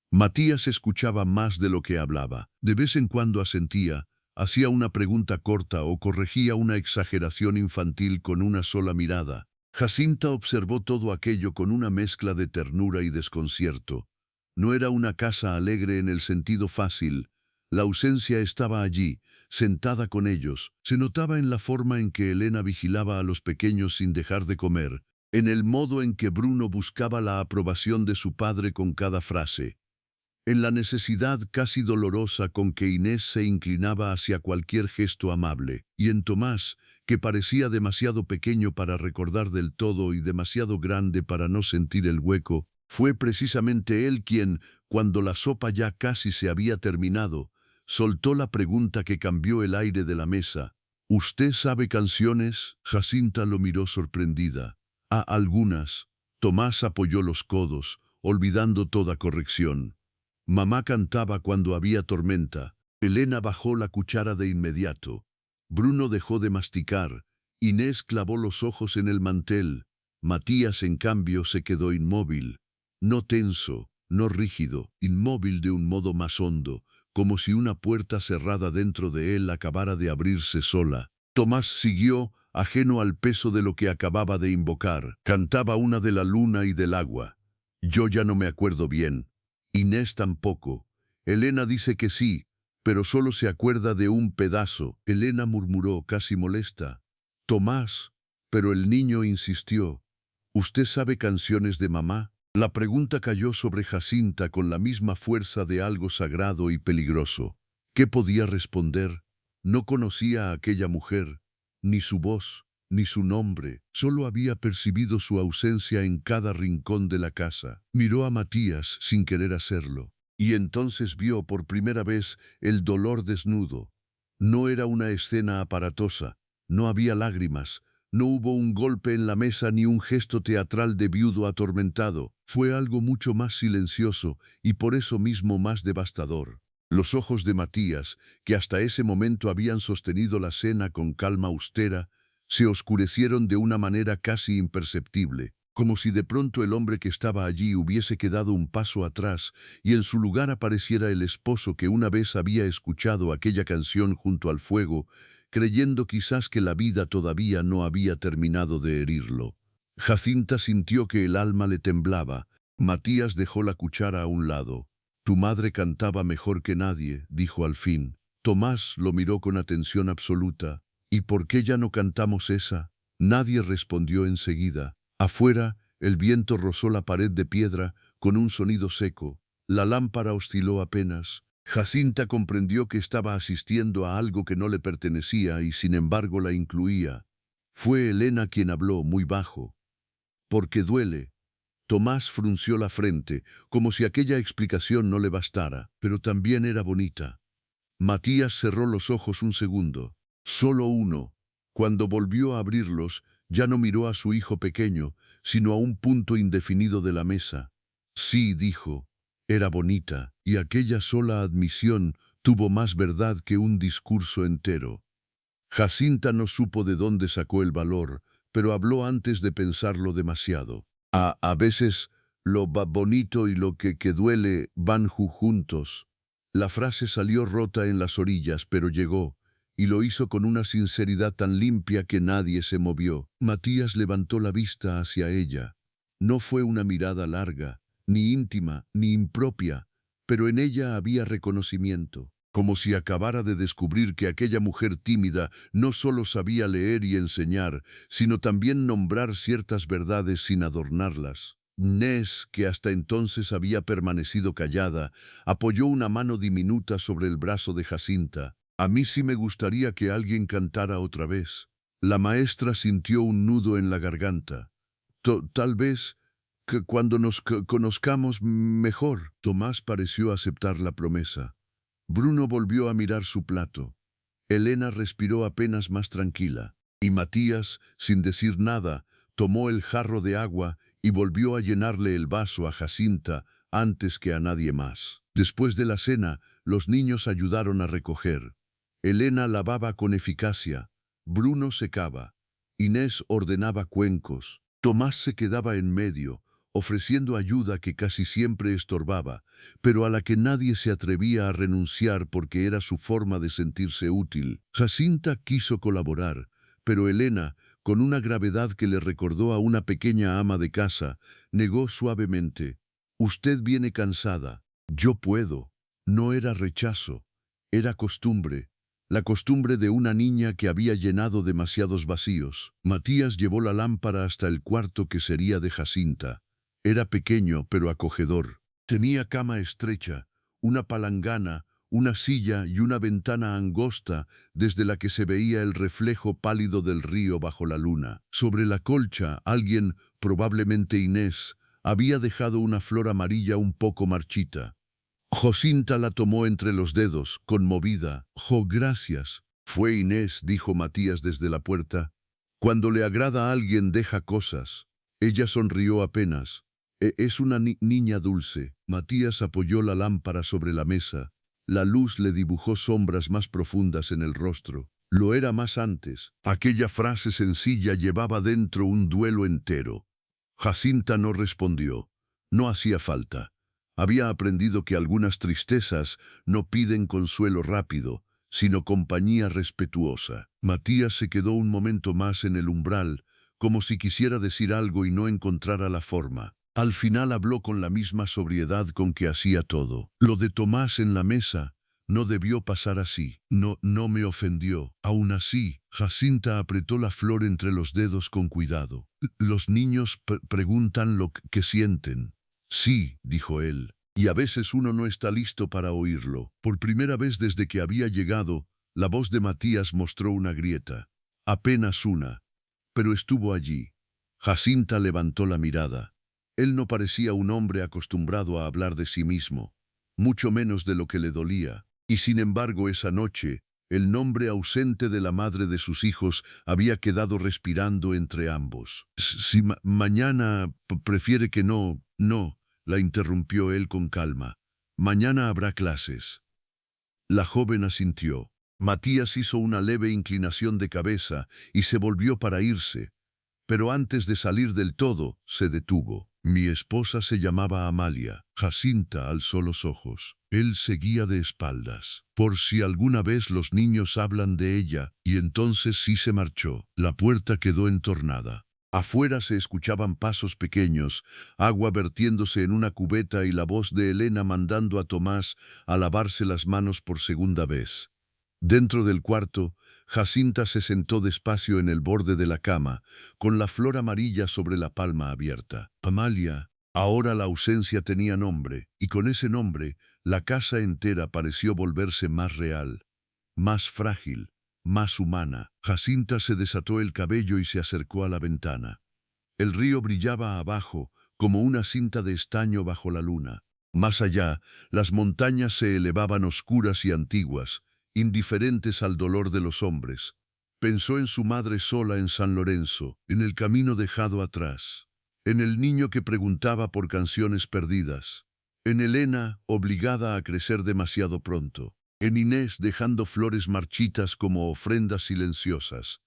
Matías escuchaba más de lo que hablaba. De vez en cuando asentía, hacía una pregunta corta o corregía una exageración infantil con una sola mirada. Jacinta observó todo aquello con una mezcla de ternura y desconcierto. No era una casa alegre en el sentido fácil. La ausencia estaba allí, sentada con ellos. Se notaba en la forma en que Elena vigilaba a los pequeños sin dejar de comer, en el modo en que Bruno buscaba la aprobación de su padre con cada frase. en la necesidad casi dolorosa con que Inés se inclinaba hacia cualquier gesto amable, y en Tomás, que parecía demasiado pequeño para recordar del todo y demasiado grande para no sentir el hueco, fue precisamente él quien, cuando la sopa ya casi se había terminado, soltó la pregunta que cambió el aire de la mesa. ¿Usted sabe canciones? Jacinta lo miró sorprendida. Algunas. Tomás apoyó los codos, olvidando toda corrección. Mamá cantaba cuando había tormenta. Elena bajó la cuchara de inmediato. Bruno dejó de masticar. Inés clavó los ojos en el mantel. Matías, en cambio, se quedó inmóvil. No tenso, no rígido, inmóvil de un modo más hondo, como si una puerta cerrada dentro de él acabara de abrirse sola. Tomás siguió, ajeno al peso de lo que acababa de invocar. Cantaba una de la luna y del agua. Yo ya no me acuerdo bien. Inés tampoco. Elena dice que sí, pero solo se acuerda de un pedazo. Elena murmuró, casi molesta. Tomás, pero el niño insistió. ¿Usted sabe canciones de mamá? La pregunta cayó sobre Jacinta con la misma fuerza de algo sagrado y peligroso. ¿Qué podía responder? No conocía a aquella mujer, ni su voz, ni su nombre. Solo había percibido su ausencia en cada rincón de la casa. Miró a Matías sin querer hacerlo, y entonces vio por primera vez el dolor desnudo. No era una escena aparatosa, no había lágrimas, no hubo un golpe en la mesa ni un gesto teatral de viudo atormentado. Fue algo mucho más silencioso y por eso mismo más devastador. Los ojos de Matías, que hasta ese momento habían sostenido la cena con calma austera, se oscurecieron de una manera casi imperceptible, como si de pronto el hombre que estaba allí hubiese quedado un paso atrás y en su lugar apareciera el esposo que una vez había escuchado aquella canción junto al fuego, creyendo quizás que la vida todavía no había terminado de herirlo. Jacinta sintió que el alma le temblaba. Matías dejó la cuchara a un lado. Tu madre cantaba mejor que nadie, dijo al fin. Tomás lo miró con atención absoluta. ¿Y por qué ya no cantamos esa? Nadie respondió enseguida. Afuera, el viento rozó la pared de piedra con un sonido seco. La lámpara osciló apenas. Jacinta comprendió que estaba asistiendo a algo que no le pertenecía y sin embargo la incluía. Fue Elena quien habló muy bajo. Porque duele. Tomás frunció la frente, como si aquella explicación no le bastara, pero también era bonita. Matías cerró los ojos un segundo, solo uno. Cuando volvió a abrirlos, ya no miró a su hijo pequeño, sino a un punto indefinido de la mesa. Sí, dijo, era bonita, y aquella sola admisión tuvo más verdad que un discurso entero. Jacinta no supo de dónde sacó el valor, pero habló antes de pensarlo demasiado. A veces, lo bonito y lo que duele van juntos. La frase salió rota en las orillas, pero llegó, y lo hizo con una sinceridad tan limpia que nadie se movió. Matías levantó la vista hacia ella. No fue una mirada larga, ni íntima, ni impropia, pero en ella había reconocimiento, como si acabara de descubrir que aquella mujer tímida no solo sabía leer y enseñar, sino también nombrar ciertas verdades sin adornarlas. Inés, que hasta entonces había permanecido callada, apoyó una mano diminuta sobre el brazo de Jacinta. A mí sí me gustaría que alguien cantara otra vez. La maestra sintió un nudo en la garganta. Tal vez que cuando nos conozcamos mejor. Tomás pareció aceptar la promesa. Bruno volvió a mirar su plato. Elena respiró apenas más tranquila, y Matías, sin decir nada, tomó el jarro de agua y volvió a llenarle el vaso a Jacinta antes que a nadie más. Después de la cena, los niños ayudaron a recoger. Elena lavaba con eficacia, Bruno secaba, Inés ordenaba cuencos, Tomás se quedaba en medio, ofreciendo ayuda que casi siempre estorbaba, pero a la que nadie se atrevía a renunciar porque era su forma de sentirse útil. Jacinta quiso colaborar, pero Elena, con una gravedad que le recordó a una pequeña ama de casa, negó suavemente. Usted viene cansada. Yo puedo. No era rechazo, era costumbre. La costumbre de una niña que había llenado demasiados vacíos. Matías llevó la lámpara hasta el cuarto que sería de Jacinta. Era pequeño pero acogedor. Tenía cama estrecha, una palangana, una silla y una ventana angosta desde la que se veía el reflejo pálido del río bajo la luna. Sobre la colcha, alguien, probablemente Inés, había dejado una flor amarilla un poco marchita. Jacinta la tomó entre los dedos, conmovida. «Jo, gracias». «Fue Inés», dijo Matías desde la puerta. «Cuando le agrada a alguien deja cosas». Ella sonrió apenas. Es una niña dulce». Matías apoyó la lámpara sobre la mesa. La luz le dibujó sombras más profundas en el rostro. Lo era más antes. Aquella frase sencilla llevaba dentro un duelo entero. Jacinta no respondió. No hacía falta. Había aprendido que algunas tristezas no piden consuelo rápido, sino compañía respetuosa. Matías se quedó un momento más en el umbral, como si quisiera decir algo y no encontrara la forma. Al final habló con la misma sobriedad con que hacía todo. «Lo de Tomás en la mesa no debió pasar así. No me ofendió». Aún así, Jacinta apretó la flor entre los dedos con cuidado. «Los niños preguntan lo que sienten». «Sí», dijo él, «y a veces uno no está listo para oírlo». Por primera vez desde que había llegado, la voz de Matías mostró una grieta. Apenas una. Pero estuvo allí. Jacinta levantó la mirada. Él no parecía un hombre acostumbrado a hablar de sí mismo, mucho menos de lo que le dolía. Y sin embargo esa noche, el nombre ausente de la madre de sus hijos había quedado respirando entre ambos. «Si mañana prefiere que no», la interrumpió él con calma. «Mañana habrá clases». La joven asintió. Matías hizo una leve inclinación de cabeza y se volvió para irse. Pero antes de salir del todo, se detuvo. «Mi esposa se llamaba Amalia». Jacinta alzó los ojos. Él seguía de espaldas. «Por si alguna vez los niños hablan de ella», y entonces sí se marchó. La puerta quedó entornada. Afuera se escuchaban pasos pequeños, agua vertiéndose en una cubeta y la voz de Elena mandando a Tomás a lavarse las manos por segunda vez. Dentro del cuarto, Jacinta se sentó despacio en el borde de la cama, con la flor amarilla sobre la palma abierta. Amalia. Ahora la ausencia tenía nombre, y con ese nombre, la casa entera pareció volverse más real, más frágil, más humana. Jacinta se desató el cabello y se acercó a la ventana. El río brillaba abajo, como una cinta de estaño bajo la luna. Más allá, las montañas se elevaban oscuras y antiguas, indiferentes al dolor de los hombres. Pensó en su madre sola en San Lorenzo, en el camino dejado atrás, en el niño que preguntaba por canciones perdidas, en Elena, obligada a crecer demasiado pronto, en Inés dejando flores marchitas como ofrendas silenciosas,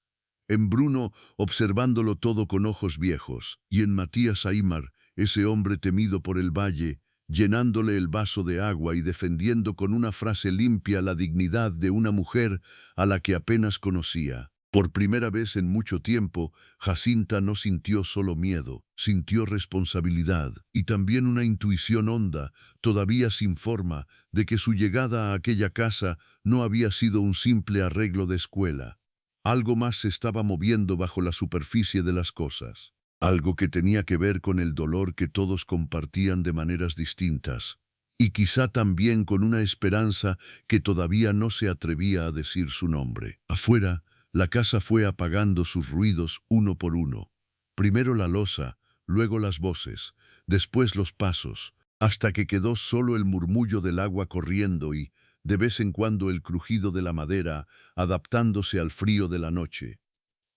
en Bruno observándolo todo con ojos viejos, y en Matías Aimar, ese hombre temido por el valle, llenándole el vaso de agua y defendiendo con una frase limpia la dignidad de una mujer a la que apenas conocía. Por primera vez en mucho tiempo, Jacinta no sintió solo miedo, sintió responsabilidad y también una intuición honda, todavía sin forma, de que su llegada a aquella casa no había sido un simple arreglo de escuela. Algo más se estaba moviendo bajo la superficie de las cosas. Algo que tenía que ver con el dolor que todos compartían de maneras distintas, y quizá también con una esperanza que todavía no se atrevía a decir su nombre. Afuera, la casa fue apagando sus ruidos uno por uno. Primero la loza, luego las voces, después los pasos, hasta que quedó solo el murmullo del agua corriendo y, de vez en cuando, el crujido de la madera, adaptándose al frío de la noche.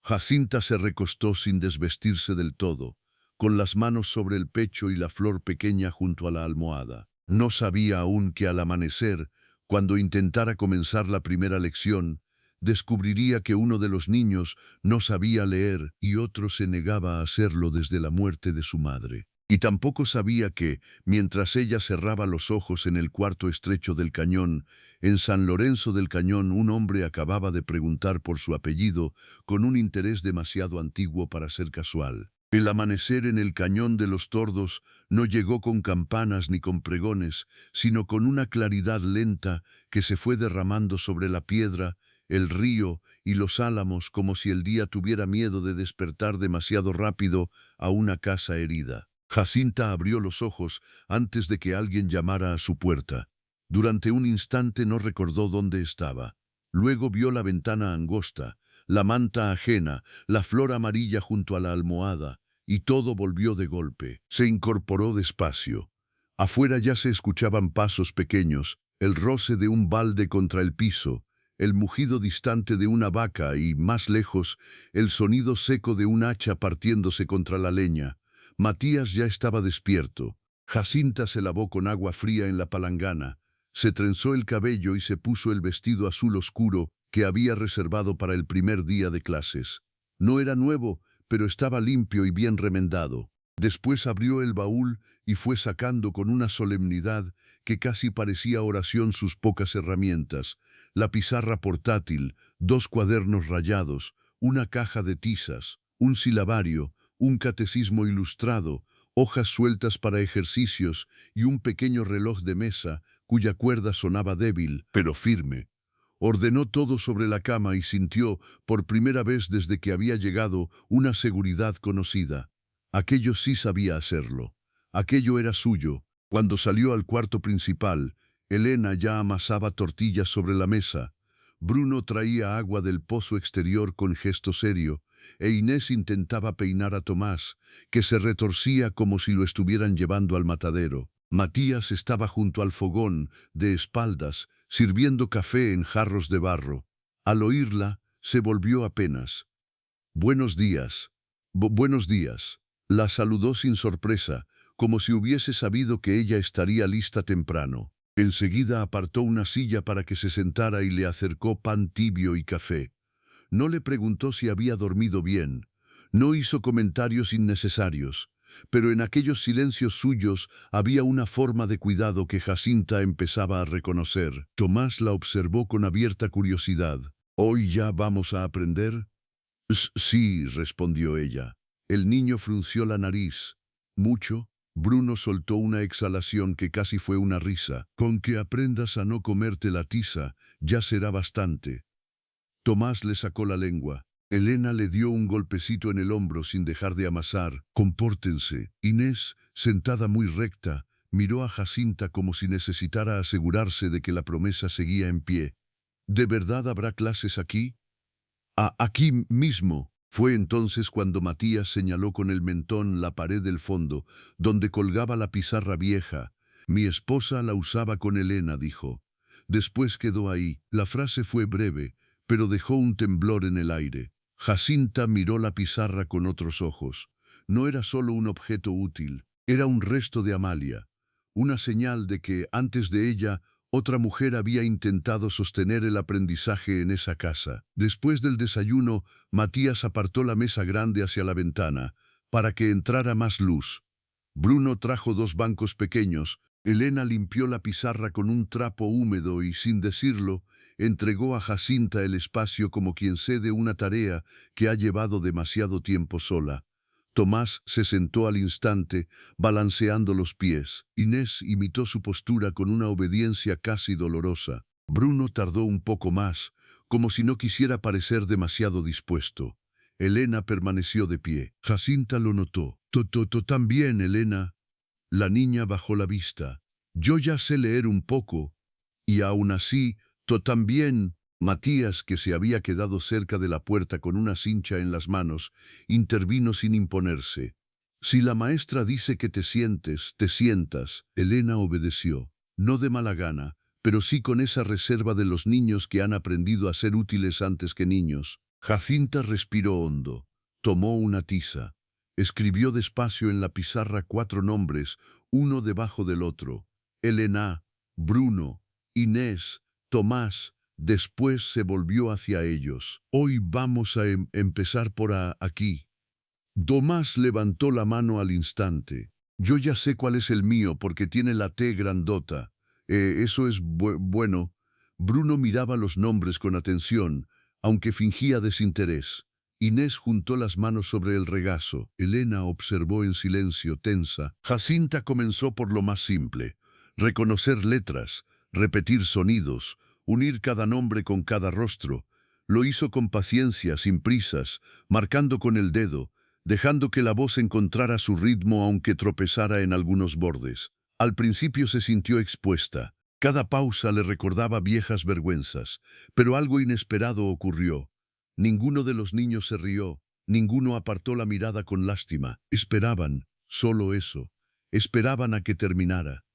Jacinta se recostó sin desvestirse del todo, con las manos sobre el pecho y la flor pequeña junto a la almohada. No sabía aún que al amanecer, cuando intentara comenzar la primera lección, descubriría que uno de los niños no sabía leer y otro se negaba a hacerlo desde la muerte de su madre. Y tampoco sabía que, mientras ella cerraba los ojos en el cuarto estrecho del cañón, en San Lorenzo del Cañón un hombre acababa de preguntar por su apellido con un interés demasiado antiguo para ser casual. El amanecer en el Cañón de los Tordos no llegó con campanas ni con pregones, sino con una claridad lenta que se fue derramando sobre la piedra, el río y los álamos como si el día tuviera miedo de despertar demasiado rápido a una casa herida. Jacinta abrió los ojos antes de que alguien llamara a su puerta. Durante un instante no recordó dónde estaba. Luego vio la ventana angosta, la manta ajena, la flor amarilla junto a la almohada, y todo volvió de golpe. Se incorporó despacio. Afuera ya se escuchaban pasos pequeños, el roce de un balde contra el piso, el mugido distante de una vaca y, más lejos, el sonido seco de un hacha partiéndose contra la leña. Matías ya estaba despierto. Jacinta se lavó con agua fría en la palangana, se trenzó el cabello y se puso el vestido azul oscuro que había reservado para el primer día de clases. No era nuevo, pero estaba limpio y bien remendado. Después abrió el baúl y fue sacando con una solemnidad que casi parecía oración sus pocas herramientas: la pizarra portátil, 2 cuadernos rayados, una caja de tizas, un silabario, un catecismo ilustrado, hojas sueltas para ejercicios y un pequeño reloj de mesa cuya cuerda sonaba débil, pero firme. Ordenó todo sobre la cama y sintió, por primera vez desde que había llegado, una seguridad conocida. Aquello sí sabía hacerlo. Aquello era suyo. Cuando salió al cuarto principal, Elena ya amasaba tortillas sobre la mesa. Bruno traía agua del pozo exterior con gesto serio, e Inés intentaba peinar a Tomás, que se retorcía como si lo estuvieran llevando al matadero. Matías estaba junto al fogón, de espaldas, sirviendo café en jarros de barro. Al oírla, se volvió apenas. «Buenos días. Buenos días». La saludó sin sorpresa, como si hubiese sabido que ella estaría lista temprano. Enseguida apartó una silla para que se sentara y le acercó pan tibio y café. No le preguntó si había dormido bien. No hizo comentarios innecesarios. Pero en aquellos silencios suyos había una forma de cuidado que Jacinta empezaba a reconocer. Tomás la observó con abierta curiosidad. «¿Hoy ya vamos a aprender?» Sí», respondió ella. El niño frunció la nariz. «¿Mucho?» Bruno soltó una exhalación que casi fue una risa. «Con que aprendas a no comerte la tiza, ya será bastante». Tomás le sacó la lengua. Elena le dio un golpecito en el hombro sin dejar de amasar. «Compórtense». Inés, sentada muy recta, miró a Jacinta como si necesitara asegurarse de que la promesa seguía en pie. «¿De verdad habrá clases aquí?» Aquí mismo». Fue entonces cuando Matías señaló con el mentón la pared del fondo, donde colgaba la pizarra vieja. «Mi esposa la usaba con Elena», dijo. Después quedó ahí. La frase fue breve, pero dejó un temblor en el aire. Jacinta miró la pizarra con otros ojos. No era solo un objeto útil, era un resto de Amalia, una señal de que, antes de ella, otra mujer había intentado sostener el aprendizaje en esa casa. Después del desayuno, Matías apartó la mesa grande hacia la ventana, para que entrara más luz. Bruno trajo 2 bancos pequeños. Elena limpió la pizarra con un trapo húmedo y, sin decirlo, entregó a Jacinta el espacio como quien cede una tarea que ha llevado demasiado tiempo sola. Tomás se sentó al instante, balanceando los pies. Inés imitó su postura con una obediencia casi dolorosa. Bruno tardó un poco más, como si no quisiera parecer demasiado dispuesto. Elena permaneció de pie. Jacinta lo notó. También, Elena». La niña bajó la vista. «Yo ya sé leer un poco». «Y aún así, también». Matías, que se había quedado cerca de la puerta con una cincha en las manos, intervino sin imponerse. «Si la maestra dice que te sientes, te sientas». Elena obedeció. No de mala gana, pero sí con esa reserva de los niños que han aprendido a ser útiles antes que niños. Jacinta respiró hondo. Tomó una tiza. Escribió despacio en la pizarra 4 nombres, uno debajo del otro: Elena, Bruno, Inés, Tomás. Después se volvió hacia ellos. «Hoy vamos a empezar por aquí». Tomás levantó la mano al instante. «Yo ya sé cuál es el mío porque tiene la T grandota. Eso es bueno». Bruno miraba los nombres con atención, aunque fingía desinterés. Inés juntó las manos sobre el regazo. Elena observó en silencio, tensa. Jacinta comenzó por lo más simple: reconocer letras, repetir sonidos, unir cada nombre con cada rostro. Lo hizo con paciencia, sin prisas, marcando con el dedo, dejando que la voz encontrara su ritmo aunque tropezara en algunos bordes. Al principio se sintió expuesta. Cada pausa le recordaba viejas vergüenzas, pero algo inesperado ocurrió. Ninguno de los niños se rió, ninguno apartó la mirada con lástima. Esperaban, solo eso. Esperaban a que terminara.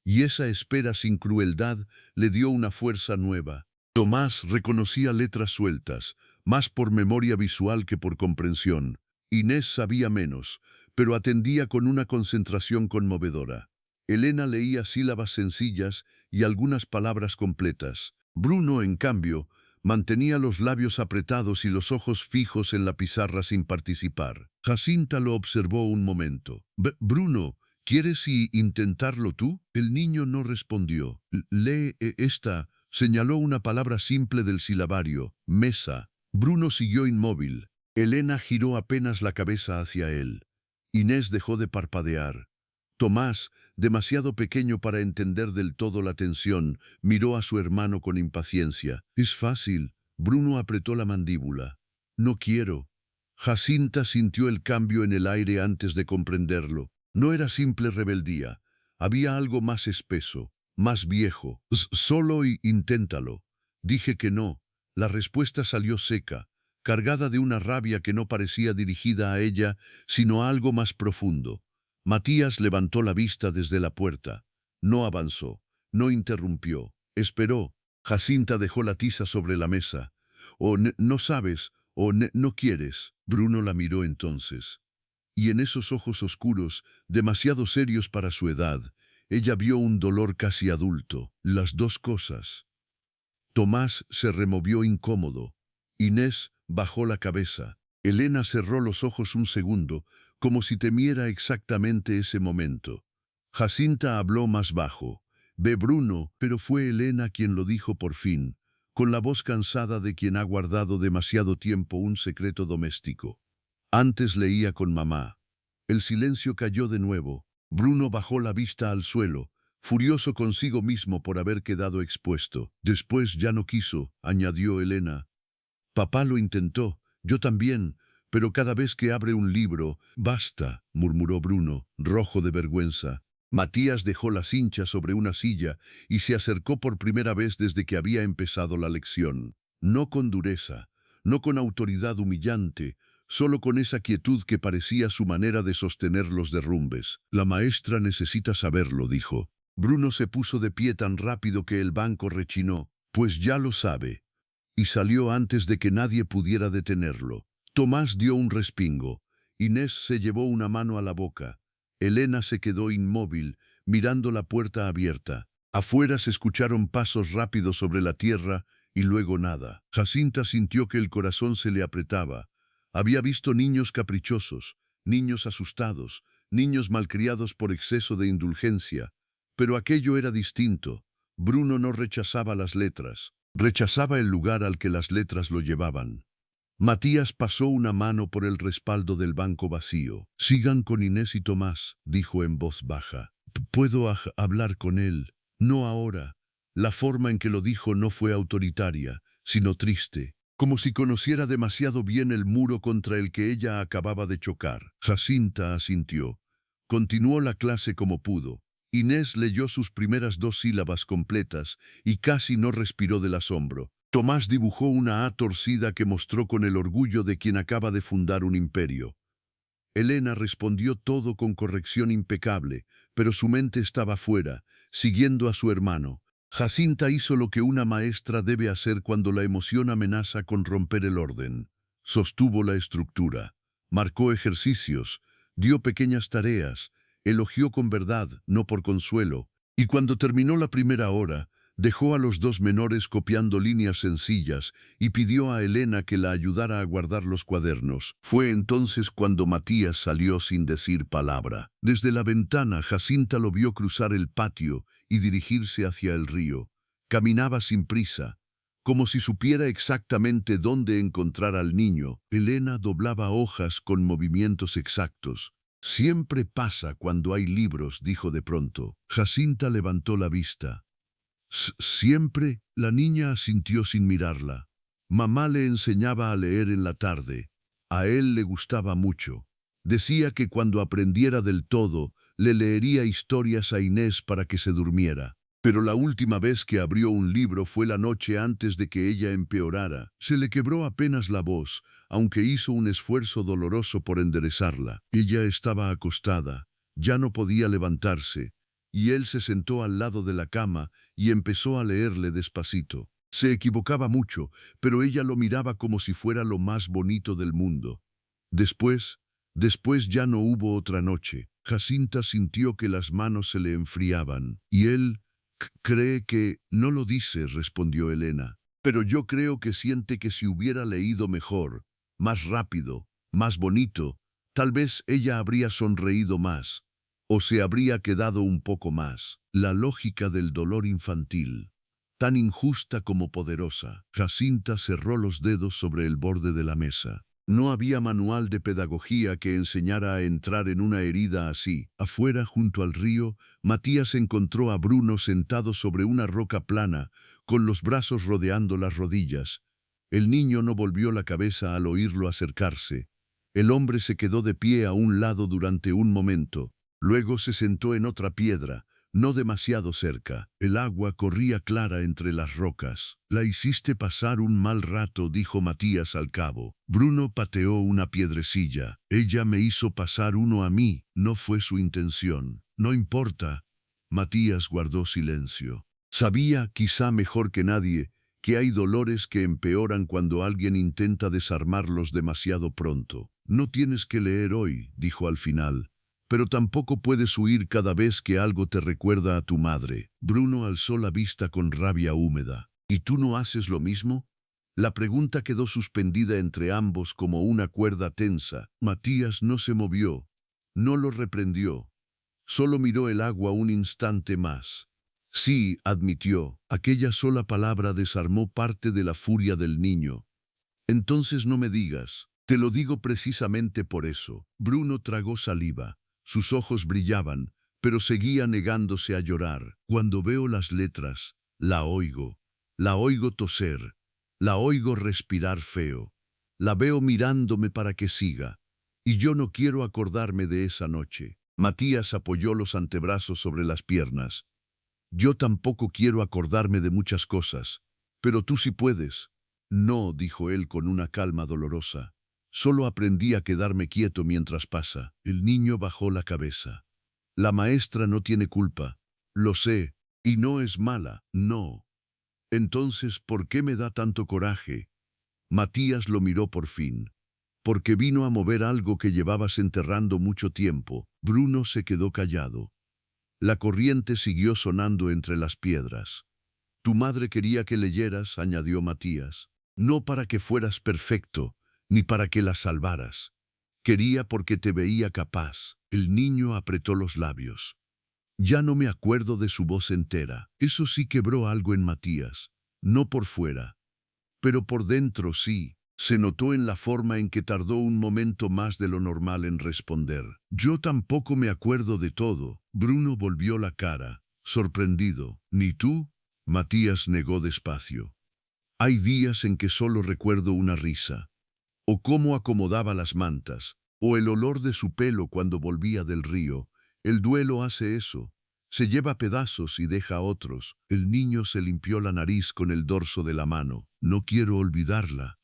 Y esa espera sin crueldad le dio una fuerza nueva. Tomás reconocía letras sueltas, más por memoria visual que por comprensión. Inés sabía menos, pero atendía con una concentración conmovedora. Elena leía sílabas sencillas y algunas palabras completas. Bruno, en cambio, mantenía los labios apretados y los ojos fijos en la pizarra sin participar. Jacinta lo observó un momento. Bruno, ¿quieres intentarlo tú? El niño no respondió. Lee esta. Señaló una palabra simple del silabario, mesa. Bruno siguió inmóvil. Elena giró apenas la cabeza hacia él. Inés dejó de parpadear. Tomás, demasiado pequeño para entender del todo la tensión, miró a su hermano con impaciencia. Es fácil. Bruno apretó la mandíbula. No quiero. Jacinta sintió el cambio en el aire antes de comprenderlo. No era simple rebeldía. Había algo más espeso, más viejo. Solo inténtalo. Dije que no. La respuesta salió seca, cargada de una rabia que no parecía dirigida a ella, sino a algo más profundo. Matías levantó la vista desde la puerta. No avanzó, no interrumpió, esperó. Jacinta dejó la tiza sobre la mesa. No sabes, no quieres. Bruno la miró entonces. Y en esos ojos oscuros, demasiado serios para su edad, ella vio un dolor casi adulto, las dos cosas. Tomás se removió incómodo. Inés bajó la cabeza. Elena cerró los ojos un segundo, como si temiera exactamente ese momento. Jacinta habló más bajo. Ve Bruno, pero fue Elena quien lo dijo por fin, con la voz cansada de quien ha guardado demasiado tiempo un secreto doméstico. Antes leía con mamá. El silencio cayó de nuevo. Bruno bajó la vista al suelo, furioso consigo mismo por haber quedado expuesto. Después ya no quiso, añadió Elena. Papá lo intentó, yo también, pero cada vez que abre un libro, basta, murmuró Bruno, rojo de vergüenza. Matías dejó la cincha sobre una silla y se acercó por primera vez desde que había empezado la lección. No con dureza, no con autoridad humillante, solo con esa quietud que parecía su manera de sostener los derrumbes. La maestra necesita saberlo, dijo. Bruno se puso de pie tan rápido que el banco rechinó. Pues ya lo sabe. Y salió antes de que nadie pudiera detenerlo. Tomás dio un respingo. Inés se llevó una mano a la boca. Elena se quedó inmóvil, mirando la puerta abierta. Afuera se escucharon pasos rápidos sobre la tierra y luego nada. Jacinta sintió que el corazón se le apretaba. Había visto niños caprichosos, niños asustados, niños malcriados por exceso de indulgencia. Pero aquello era distinto. Bruno no rechazaba las letras, rechazaba el lugar al que las letras lo llevaban. Matías pasó una mano por el respaldo del banco vacío. Sigan con Inés y Tomás, dijo en voz baja. ¿Puedo hablar con él? No ahora. La forma en que lo dijo no fue autoritaria, sino triste, como si conociera demasiado bien el muro contra el que ella acababa de chocar. Jacinta asintió. Continuó la clase como pudo. Inés leyó sus primeras 2 sílabas completas y casi no respiró del asombro. Tomás dibujó una A torcida que mostró con el orgullo de quien acaba de fundar un imperio. Elena respondió todo con corrección impecable, pero su mente estaba fuera, siguiendo a su hermano. Jacinta hizo lo que una maestra debe hacer cuando la emoción amenaza con romper el orden. Sostuvo la estructura, marcó ejercicios, dio pequeñas tareas, elogió con verdad, no por consuelo, y cuando terminó la primera hora, dejó a los 2 menores copiando líneas sencillas y pidió a Elena que la ayudara a guardar los cuadernos. Fue entonces cuando Matías salió sin decir palabra. Desde la ventana, Jacinta lo vio cruzar el patio y dirigirse hacia el río. Caminaba sin prisa, como si supiera exactamente dónde encontrar al niño. Elena doblaba hojas con movimientos exactos. Siempre pasa cuando hay libros, dijo de pronto. Jacinta levantó la vista. Siempre, la niña asintió sin mirarla. Mamá le enseñaba a leer en la tarde. A él le gustaba mucho. Decía que cuando aprendiera del todo, le leería historias a Inés para que se durmiera. Pero la última vez que abrió un libro fue la noche antes de que ella empeorara. Se le quebró apenas la voz, aunque hizo un esfuerzo doloroso por enderezarla. Ella estaba acostada, ya no podía levantarse, y él se sentó al lado de la cama y empezó a leerle despacito. Se equivocaba mucho, pero ella lo miraba como si fuera lo más bonito del mundo. Después ya no hubo otra noche. Jacinta sintió que las manos se le enfriaban, y él cree que no lo dice, respondió Elena. Pero yo creo que siente que si hubiera leído mejor, más rápido, más bonito, tal vez ella habría sonreído más, o se habría quedado un poco más. La lógica del dolor infantil, tan injusta como poderosa. Jacinta cerró los dedos sobre el borde de la mesa. No había manual de pedagogía que enseñara a entrar en una herida así. Afuera, junto al río, Matías encontró a Bruno sentado sobre una roca plana, con los brazos rodeando las rodillas. El niño no volvió la cabeza al oírlo acercarse. El hombre se quedó de pie a un lado durante un momento. Luego se sentó en otra piedra, no demasiado cerca. El agua corría clara entre las rocas. «La hiciste pasar un mal rato», dijo Matías al cabo. Bruno pateó una piedrecilla. «Ella me hizo pasar uno a mí, no fue su intención». «No importa». Matías guardó silencio. Sabía, quizá mejor que nadie, que hay dolores que empeoran cuando alguien intenta desarmarlos demasiado pronto. «No tienes que leer hoy», dijo al final. «Pero tampoco puedes huir cada vez que algo te recuerda a tu madre». Bruno alzó la vista con rabia húmeda. «¿Y tú no haces lo mismo?». La pregunta quedó suspendida entre ambos como una cuerda tensa. Matías no se movió, no lo reprendió, solo miró el agua un instante más. «Sí», admitió, aquella sola palabra desarmó parte de la furia del niño. «Entonces no me digas». «Te lo digo precisamente por eso». Bruno tragó saliva. Sus ojos brillaban, pero seguía negándose a llorar. «Cuando veo las letras, la oigo toser, la oigo respirar feo, la veo mirándome para que siga, y yo no quiero acordarme de esa noche». Matías apoyó los antebrazos sobre las piernas. «Yo tampoco quiero acordarme de muchas cosas, pero tú sí puedes». «No», dijo él con una calma dolorosa. «Solo aprendí a quedarme quieto mientras pasa». El niño bajó la cabeza. «La maestra no tiene culpa. Lo sé, y no es mala, no». «Entonces, ¿por qué me da tanto coraje?». Matías lo miró por fin. «Porque vino a mover algo que llevabas enterrando mucho tiempo». Bruno se quedó callado. La corriente siguió sonando entre las piedras. «Tu madre quería que leyeras», añadió Matías. «No para que fueras perfecto, ni para que la salvaras. Quería porque te veía capaz». El niño apretó los labios. Ya no me acuerdo de su voz entera. Eso sí quebró algo en Matías. No por fuera, pero por dentro sí. Se notó en la forma en que tardó un momento más de lo normal en responder. «Yo tampoco me acuerdo de todo». Bruno volvió la cara, sorprendido. «¿Ni tú?». Matías negó despacio. «Hay días en que solo recuerdo una risa, o cómo acomodaba las mantas, o el olor de su pelo cuando volvía del río. El duelo hace eso, se lleva pedazos y deja otros». El niño se limpió la nariz con el dorso de la mano. «No quiero olvidarla».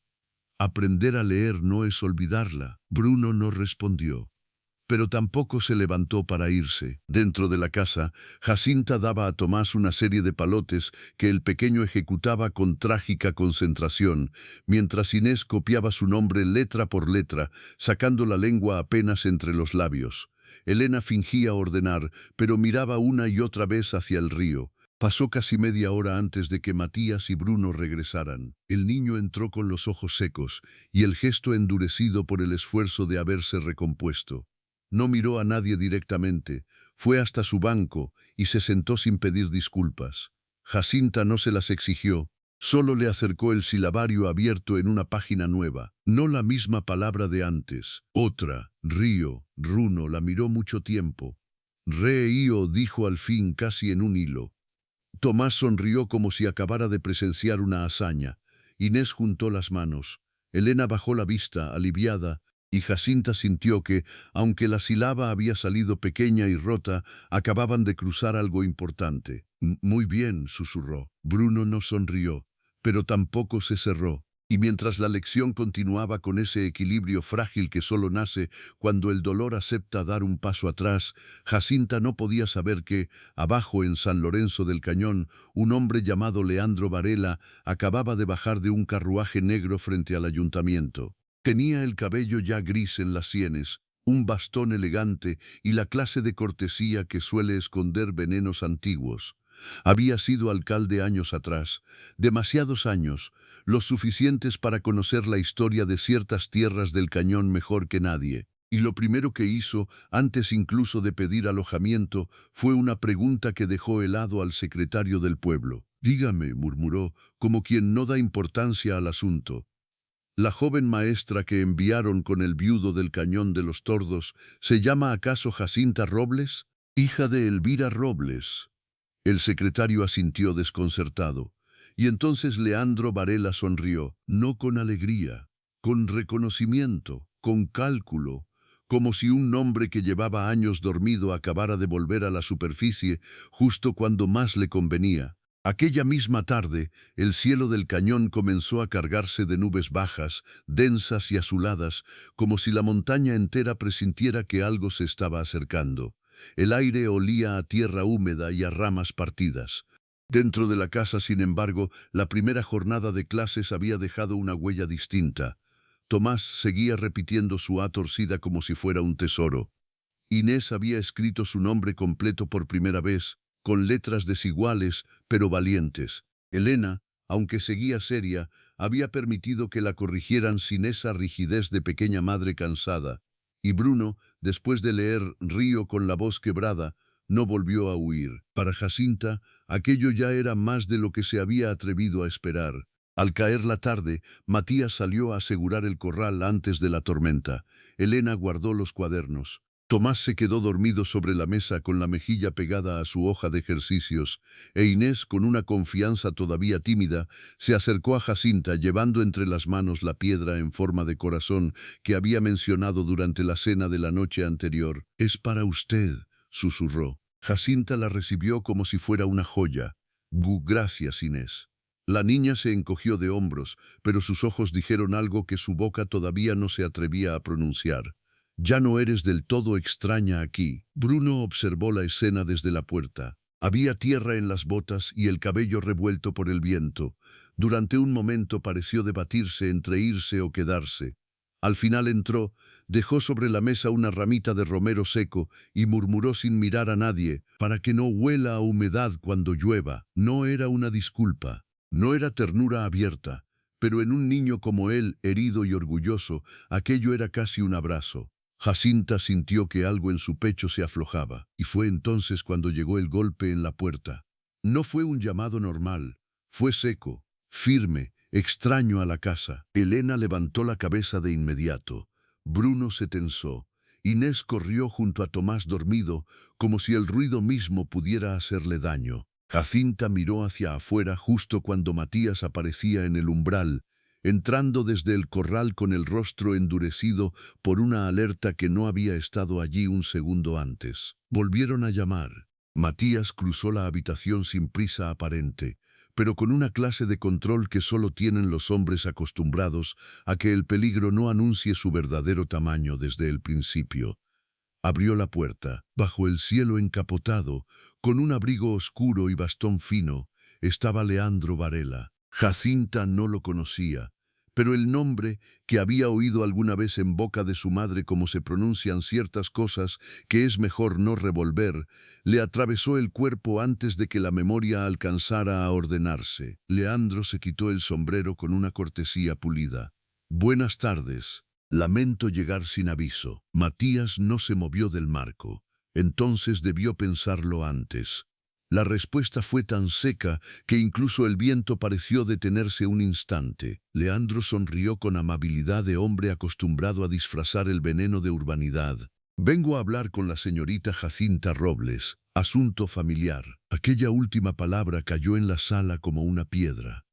«Aprender a leer no es olvidarla». Bruno no respondió, pero tampoco se levantó para irse. Dentro de la casa, Jacinta daba a Tomás una serie de palotes que el pequeño ejecutaba con trágica concentración, mientras Inés copiaba su nombre letra por letra, sacando la lengua apenas entre los labios. Elena fingía ordenar, pero miraba una y otra vez hacia el río. Pasó casi media hora antes de que Matías y Bruno regresaran. El niño entró con los ojos secos y el gesto endurecido por el esfuerzo de haberse recompuesto. No miró a nadie directamente, fue hasta su banco y se sentó sin pedir disculpas. Jacinta no se las exigió, solo le acercó el silabario abierto en una página nueva, no la misma palabra de antes. Otra, río, runo, la miró mucho tiempo. «Re-ío», dijo al fin casi en un hilo. Tomás sonrió como si acabara de presenciar una hazaña. Inés juntó las manos. Elena bajó la vista, aliviada, Y Jacinta sintió que, aunque la sílaba había salido pequeña y rota, acababan de cruzar algo importante. Muy bien, susurró. Bruno no sonrió, pero tampoco se cerró. Y mientras la lección continuaba con ese equilibrio frágil que solo nace cuando el dolor acepta dar un paso atrás, Jacinta no podía saber que, abajo en San Lorenzo del Cañón, un hombre llamado Leandro Varela acababa de bajar de un carruaje negro frente al ayuntamiento. Tenía el cabello ya gris en las sienes, un bastón elegante y la clase de cortesía que suele esconder venenos antiguos. Había sido alcalde años atrás, demasiados años, los suficientes para conocer la historia de ciertas tierras del Cañón mejor que nadie. Y lo primero que hizo, antes incluso de pedir alojamiento, fue una pregunta que dejó helado al secretario del pueblo. Dígame, murmuró, como quien no da importancia al asunto. ¿La joven maestra que enviaron con el viudo del Cañón de los Tordos se llama acaso Jacinta Robles? Hija de Elvira Robles. El secretario asintió desconcertado, y entonces Leandro Varela sonrió, no con alegría, con reconocimiento, con cálculo, como si un hombre que llevaba años dormido acabara de volver a la superficie justo cuando más le convenía. Aquella misma tarde, el cielo del Cañón comenzó a cargarse de nubes bajas, densas y azuladas, como si la montaña entera presintiera que algo se estaba acercando. El aire olía a tierra húmeda y a ramas partidas. Dentro de la casa, sin embargo, la primera jornada de clases había dejado una huella distinta. Tomás seguía repitiendo su A torcida como si fuera un tesoro. Inés había escrito su nombre completo por primera vez, con letras desiguales, pero valientes. Elena, aunque seguía seria, había permitido que la corrigieran sin esa rigidez de pequeña madre cansada. Y Bruno, después de leer Río con la voz quebrada, no volvió a huir. Para Jacinta, aquello ya era más de lo que se había atrevido a esperar. Al caer la tarde, Matías salió a asegurar el corral antes de la tormenta. Elena guardó los cuadernos. Tomás se quedó dormido sobre la mesa con la mejilla pegada a su hoja de ejercicios, e Inés, con una confianza todavía tímida, se acercó a Jacinta llevando entre las manos la piedra en forma de corazón que había mencionado durante la cena de la noche anterior. «Es para usted», susurró. Jacinta la recibió como si fuera una joya. «Gracias, Inés». La niña se encogió de hombros, pero sus ojos dijeron algo que su boca todavía no se atrevía a pronunciar. «Ya no eres del todo extraña aquí». Bruno observó la escena desde la puerta. Había tierra en las botas y el cabello revuelto por el viento. Durante un momento pareció debatirse entre irse o quedarse. Al final entró, dejó sobre la mesa una ramita de romero seco y murmuró sin mirar a nadie, «para que no huela a humedad cuando llueva». No era una disculpa, no era ternura abierta, pero en un niño como él, herido y orgulloso, aquello era casi un abrazo. Jacinta sintió que algo en su pecho se aflojaba, y fue entonces cuando llegó el golpe en la puerta. No fue un llamado normal, fue seco, firme, extraño a la casa. Elena levantó la cabeza de inmediato. Bruno se tensó. Inés corrió junto a Tomás dormido, como si el ruido mismo pudiera hacerle daño. Jacinta miró hacia afuera justo cuando Matías aparecía en el umbral, entrando desde el corral con el rostro endurecido por una alerta que no había estado allí un segundo antes. Volvieron a llamar. Matías cruzó la habitación sin prisa aparente, pero con una clase de control que solo tienen los hombres acostumbrados a que el peligro no anuncie su verdadero tamaño desde el principio. Abrió la puerta. Bajo el cielo encapotado, con un abrigo oscuro y bastón fino, estaba Leandro Varela. Jacinta no lo conocía, pero el nombre, que había oído alguna vez en boca de su madre como se pronuncian ciertas cosas que es mejor no revolver, le atravesó el cuerpo antes de que la memoria alcanzara a ordenarse. Leandro se quitó el sombrero con una cortesía pulida. «Buenas tardes. Lamento llegar sin aviso». Matías no se movió del marco. Entonces debió pensarlo antes. La respuesta fue tan seca que incluso el viento pareció detenerse un instante. Leandro sonrió con amabilidad de hombre acostumbrado a disfrazar el veneno de urbanidad. «Vengo a hablar con la señorita Jacinta Robles. Asunto familiar». Aquella última palabra cayó en la sala como una piedra.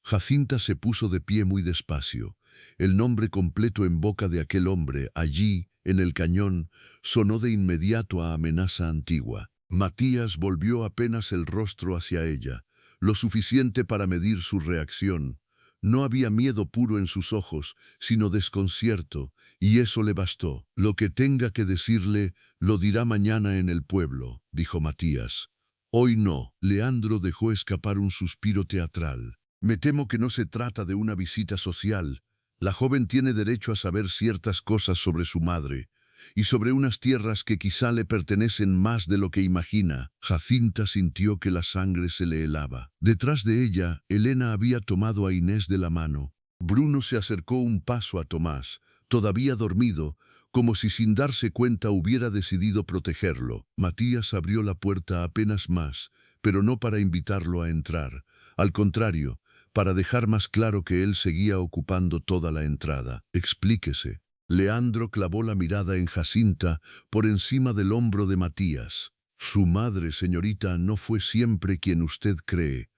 Jacinta se puso de pie muy despacio. El nombre completo en boca de aquel hombre, allí, en el cañón, sonó de inmediato a amenaza antigua. Matías volvió apenas el rostro hacia ella, lo suficiente para medir su reacción. No había miedo puro en sus ojos, sino desconcierto, y eso le bastó. Lo que tenga que decirle, lo dirá mañana en el pueblo, dijo Matías. Hoy no. Leandro dejó escapar un suspiro teatral. Me temo que no se trata de una visita social. La joven tiene derecho a saber ciertas cosas sobre su madre, y sobre unas tierras que quizá le pertenecen más de lo que imagina. Jacinta sintió que la sangre se le helaba. Detrás de ella, Elena había tomado a Inés de la mano. Bruno se acercó un paso a Tomás, todavía dormido, como si sin darse cuenta hubiera decidido protegerlo. Matías abrió la puerta apenas más, pero no para invitarlo a entrar. Al contrario, para dejar más claro que él seguía ocupando toda la entrada. Explíquese. Leandro clavó la mirada en Jacinta por encima del hombro de Matías. Su madre, señorita, no fue siempre quien usted cree.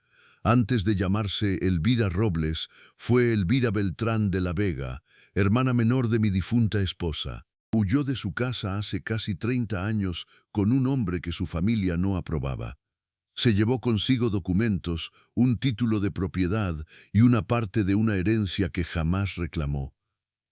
Antes de llamarse Elvira Robles, fue Elvira Beltrán de la Vega, hermana menor de mi difunta esposa. Huyó de su casa hace casi 30 años con un hombre que su familia no aprobaba. Se llevó consigo documentos, un título de propiedad y una parte de una herencia que jamás reclamó.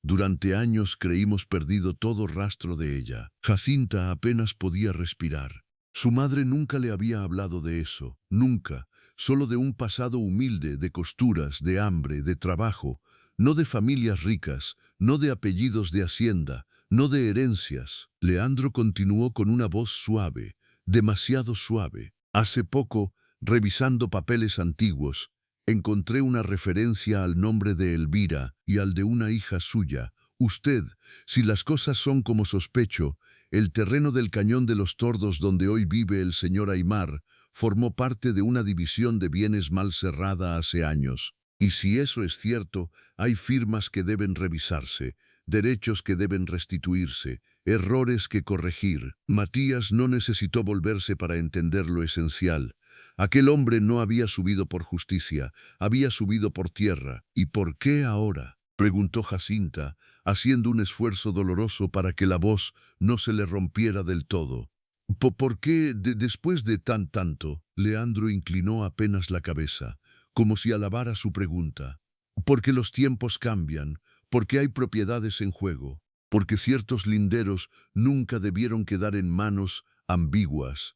Durante años creímos perdido todo rastro de ella. Jacinta apenas podía respirar. Su madre nunca le había hablado de eso, nunca, solo de un pasado humilde, de costuras, de hambre, de trabajo, no de familias ricas, no de apellidos de hacienda, no de herencias. Leandro continuó con una voz suave, demasiado suave. Hace poco, revisando papeles antiguos, encontré una referencia al nombre de Elvira y al de una hija suya. Usted, si las cosas son como sospecho, el terreno del Cañón de los Tordos donde hoy vive el señor Aymar formó parte de una división de bienes mal cerrada hace años. Y si eso es cierto, hay firmas que deben revisarse, derechos que deben restituirse, errores que corregir. Matías no necesitó volverse para entender lo esencial. Aquel hombre no había subido por justicia, había subido por tierra. ¿Y por qué ahora?, preguntó Jacinta, haciendo un esfuerzo doloroso para que la voz no se le rompiera del todo. ¿Por qué después de tanto? Leandro inclinó apenas la cabeza, como si alabara su pregunta. Porque los tiempos cambian, porque hay propiedades en juego, porque ciertos linderos nunca debieron quedar en manos ambiguas.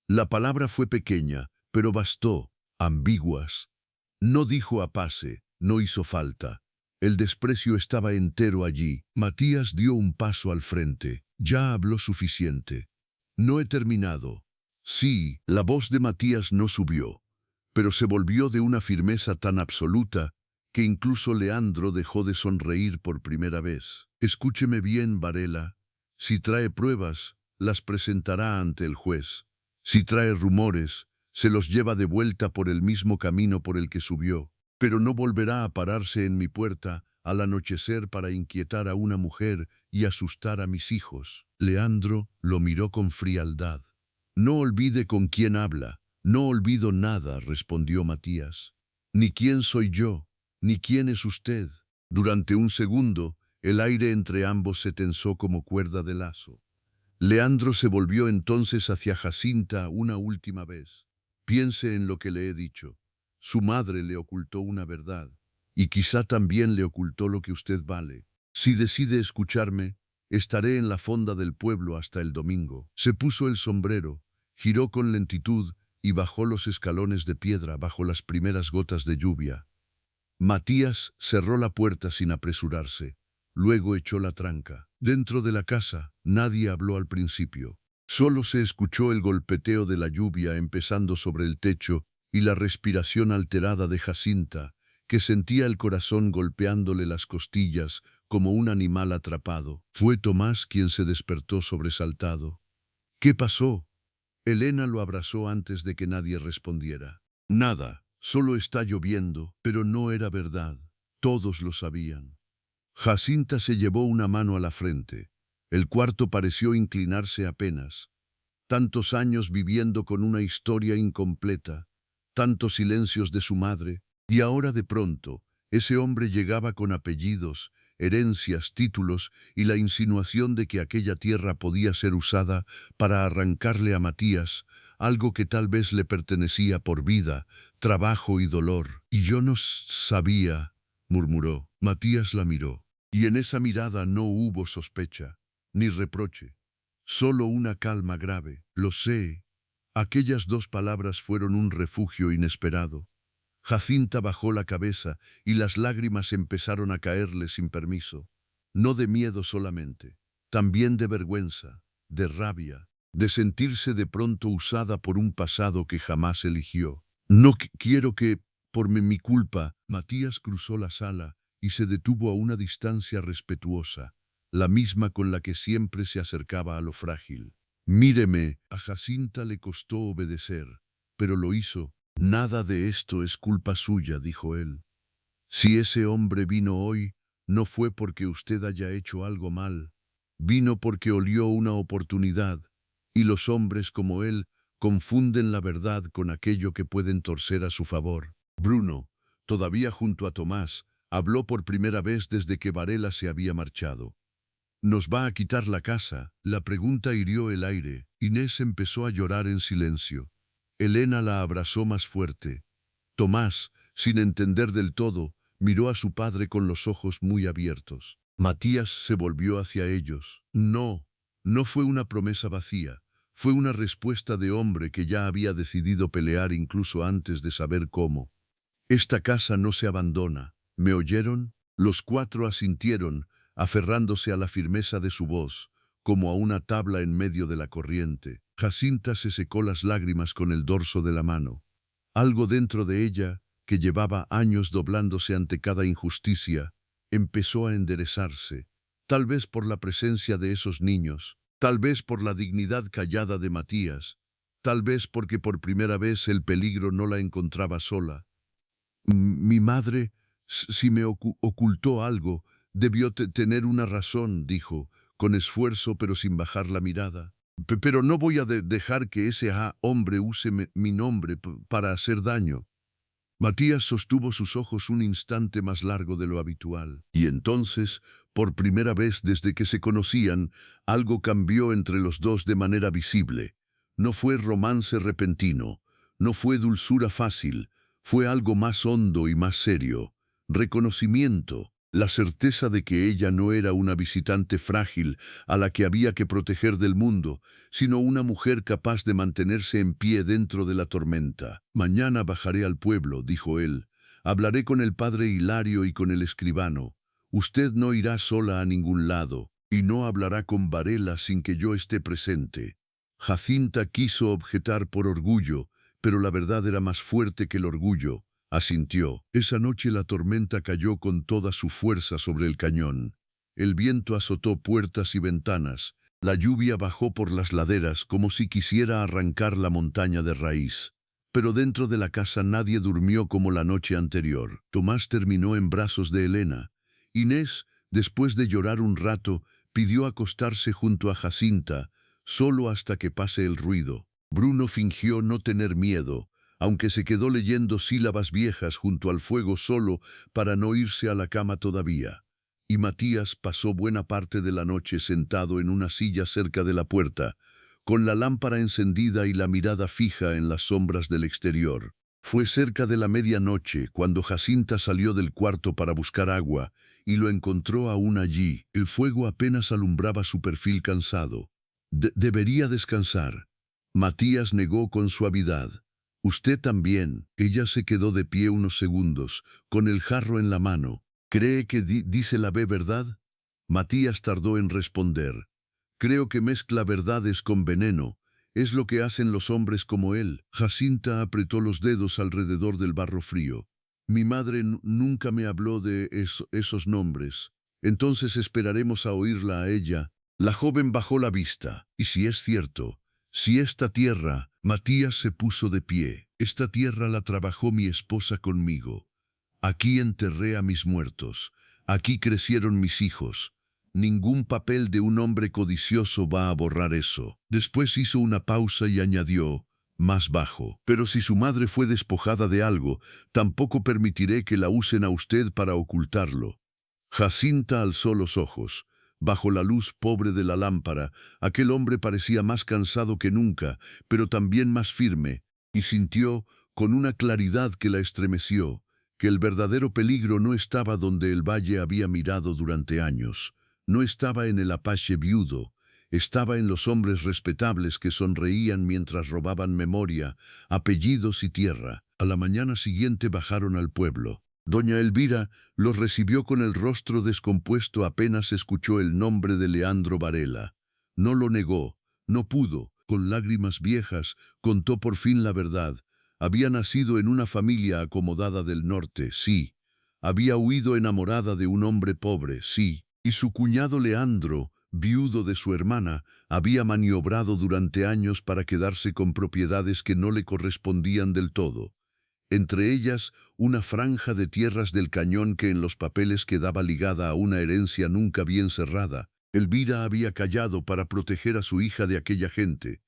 La palabra fue pequeña, pero bastó. Ambiguas. No dijo apase, no hizo falta. El desprecio estaba entero allí. Matías dio un paso al frente. Ya habló suficiente. No he terminado. Sí, la voz de Matías no subió, pero se volvió de una firmeza tan absoluta que incluso Leandro dejó de sonreír por primera vez. Escúcheme bien, Varela. Si trae pruebas, las presentará ante el juez. Si trae rumores, se los lleva de vuelta por el mismo camino por el que subió. Pero no volverá a pararse en mi puerta al anochecer para inquietar a una mujer y asustar a mis hijos. Leandro lo miró con frialdad. No olvide con quién habla. No olvido nada, respondió Matías. Ni quién soy yo, ni quién es usted. Durante un segundo, el aire entre ambos se tensó como cuerda de lazo. Leandro se volvió entonces hacia Jacinta una última vez. Piense en lo que le he dicho. Su madre le ocultó una verdad, y quizá también le ocultó lo que usted vale. Si decide escucharme, estaré en la fonda del pueblo hasta el domingo. Se puso el sombrero, giró con lentitud y bajó los escalones de piedra bajo las primeras gotas de lluvia. Matías cerró la puerta sin apresurarse. Luego echó la tranca. Dentro de la casa, nadie habló al principio. Solo se escuchó el golpeteo de la lluvia empezando sobre el techo y la respiración alterada de Jacinta, que sentía el corazón golpeándole las costillas como un animal atrapado. Fue Tomás quien se despertó sobresaltado. ¿Qué pasó? Elena lo abrazó antes de que nadie respondiera. Nada, solo está lloviendo, pero no era verdad. Todos lo sabían. Jacinta se llevó una mano a la frente. El cuarto pareció inclinarse apenas. Tantos años viviendo con una historia incompleta, tantos silencios de su madre, Y ahora de pronto, ese hombre llegaba con apellidos, herencias, títulos y la insinuación de que aquella tierra podía ser usada para arrancarle a Matías algo que tal vez le pertenecía por vida, trabajo y dolor. Y yo no sabía, murmuró. Matías la miró, y en esa mirada no hubo sospecha, ni reproche, solo una calma grave. Lo sé. Aquellas dos palabras fueron un refugio inesperado. Jacinta bajó la cabeza y las lágrimas empezaron a caerle sin permiso. No de miedo solamente, también de vergüenza, de rabia, de sentirse de pronto usada por un pasado que jamás eligió. No quiero que, por mi culpa, Matías cruzó la sala y se detuvo a una distancia respetuosa, la misma con la que siempre se acercaba a lo frágil. Míreme, a Jacinta le costó obedecer, pero lo hizo. Nada de esto es culpa suya, dijo él. Si ese hombre vino hoy, no fue porque usted haya hecho algo mal. Vino porque olió una oportunidad, y los hombres como él confunden la verdad con aquello que pueden torcer a su favor. Bruno, todavía junto a Tomás, habló por primera vez desde que Varela se había marchado. ¿Nos va a quitar la casa? La pregunta hirió el aire. Inés empezó a llorar en silencio. Elena la abrazó más fuerte. Tomás, sin entender del todo, miró a su padre con los ojos muy abiertos. Matías se volvió hacia ellos. No, no fue una promesa vacía. Fue una respuesta de hombre que ya había decidido pelear incluso antes de saber cómo. Esta casa no se abandona. ¿Me oyeron? Los cuatro asintieron, aferrándose a la firmeza de su voz, como a una tabla en medio de la corriente. Jacinta se secó las lágrimas con el dorso de la mano. Algo dentro de ella, que llevaba años doblándose ante cada injusticia, empezó a enderezarse, tal vez por la presencia de esos niños, tal vez por la dignidad callada de Matías, tal vez porque por primera vez el peligro no la encontraba sola. Mi madre, si me ocultó algo, debió tener una razón, dijo, con esfuerzo pero sin bajar la mirada. Pero no voy a dejar que ese hombre use mi nombre para hacer daño. Matías sostuvo sus ojos un instante más largo de lo habitual. Y entonces, por primera vez desde que se conocían, algo cambió entre los dos de manera visible. No fue romance repentino, no fue dulzura fácil, fue algo más hondo y más serio. Reconocimiento, la certeza de que ella no era una visitante frágil a la que había que proteger del mundo, sino una mujer capaz de mantenerse en pie dentro de la tormenta. Mañana bajaré al pueblo, dijo él. Hablaré con el padre Hilario y con el escribano. Usted no irá sola a ningún lado, y no hablará con Varela sin que yo esté presente. Jacinta quiso objetar por orgullo, pero la verdad era más fuerte que el orgullo. Asintió. Esa noche la tormenta cayó con toda su fuerza sobre el cañón. El viento azotó puertas y ventanas. La lluvia bajó por las laderas como si quisiera arrancar la montaña de raíz. Pero dentro de la casa nadie durmió como la noche anterior. Tomás terminó en brazos de Elena. Inés, después de llorar un rato, pidió acostarse junto a Jacinta, solo hasta que pase el ruido. Bruno fingió no tener miedo, aunque se quedó leyendo sílabas viejas junto al fuego solo para no irse a la cama todavía. Y Matías pasó buena parte de la noche sentado en una silla cerca de la puerta, con la lámpara encendida y la mirada fija en las sombras del exterior. Fue cerca de la medianoche cuando Jacinta salió del cuarto para buscar agua y lo encontró aún allí. El fuego apenas alumbraba su perfil cansado. Debería descansar. Matías negó con suavidad. Usted también. Ella se quedó de pie unos segundos, con el jarro en la mano. ¿Cree que dice la verdad? Matías tardó en responder. Creo que mezcla verdades con veneno. Es lo que hacen los hombres como él. Jacinta apretó los dedos alrededor del barro frío. Mi madre nunca me habló de esos nombres. Entonces esperaremos a oírla a ella. La joven bajó la vista. Y si es cierto, si esta tierra... Matías se puso de pie. Esta tierra la trabajó mi esposa conmigo. Aquí enterré a mis muertos. Aquí crecieron mis hijos. Ningún papel de un hombre codicioso va a borrar eso. Después hizo una pausa y añadió, más bajo. Pero si su madre fue despojada de algo, tampoco permitiré que la usen a usted para ocultarlo. Jacinta alzó los ojos. Bajo la luz pobre de la lámpara, aquel hombre parecía más cansado que nunca, pero también más firme, y sintió, con una claridad que la estremeció, que el verdadero peligro no estaba donde el valle había mirado durante años. No estaba en el apache viudo, estaba en los hombres respetables que sonreían mientras robaban memoria, apellidos y tierra. A la mañana siguiente bajaron al pueblo. Doña Elvira los recibió con el rostro descompuesto apenas escuchó el nombre de Leandro Varela. No lo negó, no pudo. Con lágrimas viejas, contó por fin la verdad. Había nacido en una familia acomodada del norte, sí. Había huido enamorada de un hombre pobre, sí. Y su cuñado Leandro, viudo de su hermana, había maniobrado durante años para quedarse con propiedades que no le correspondían del todo. Entre ellas, una franja de tierras del cañón que en los papeles quedaba ligada a una herencia nunca bien cerrada. Elvira había callado para proteger a su hija de aquella gente,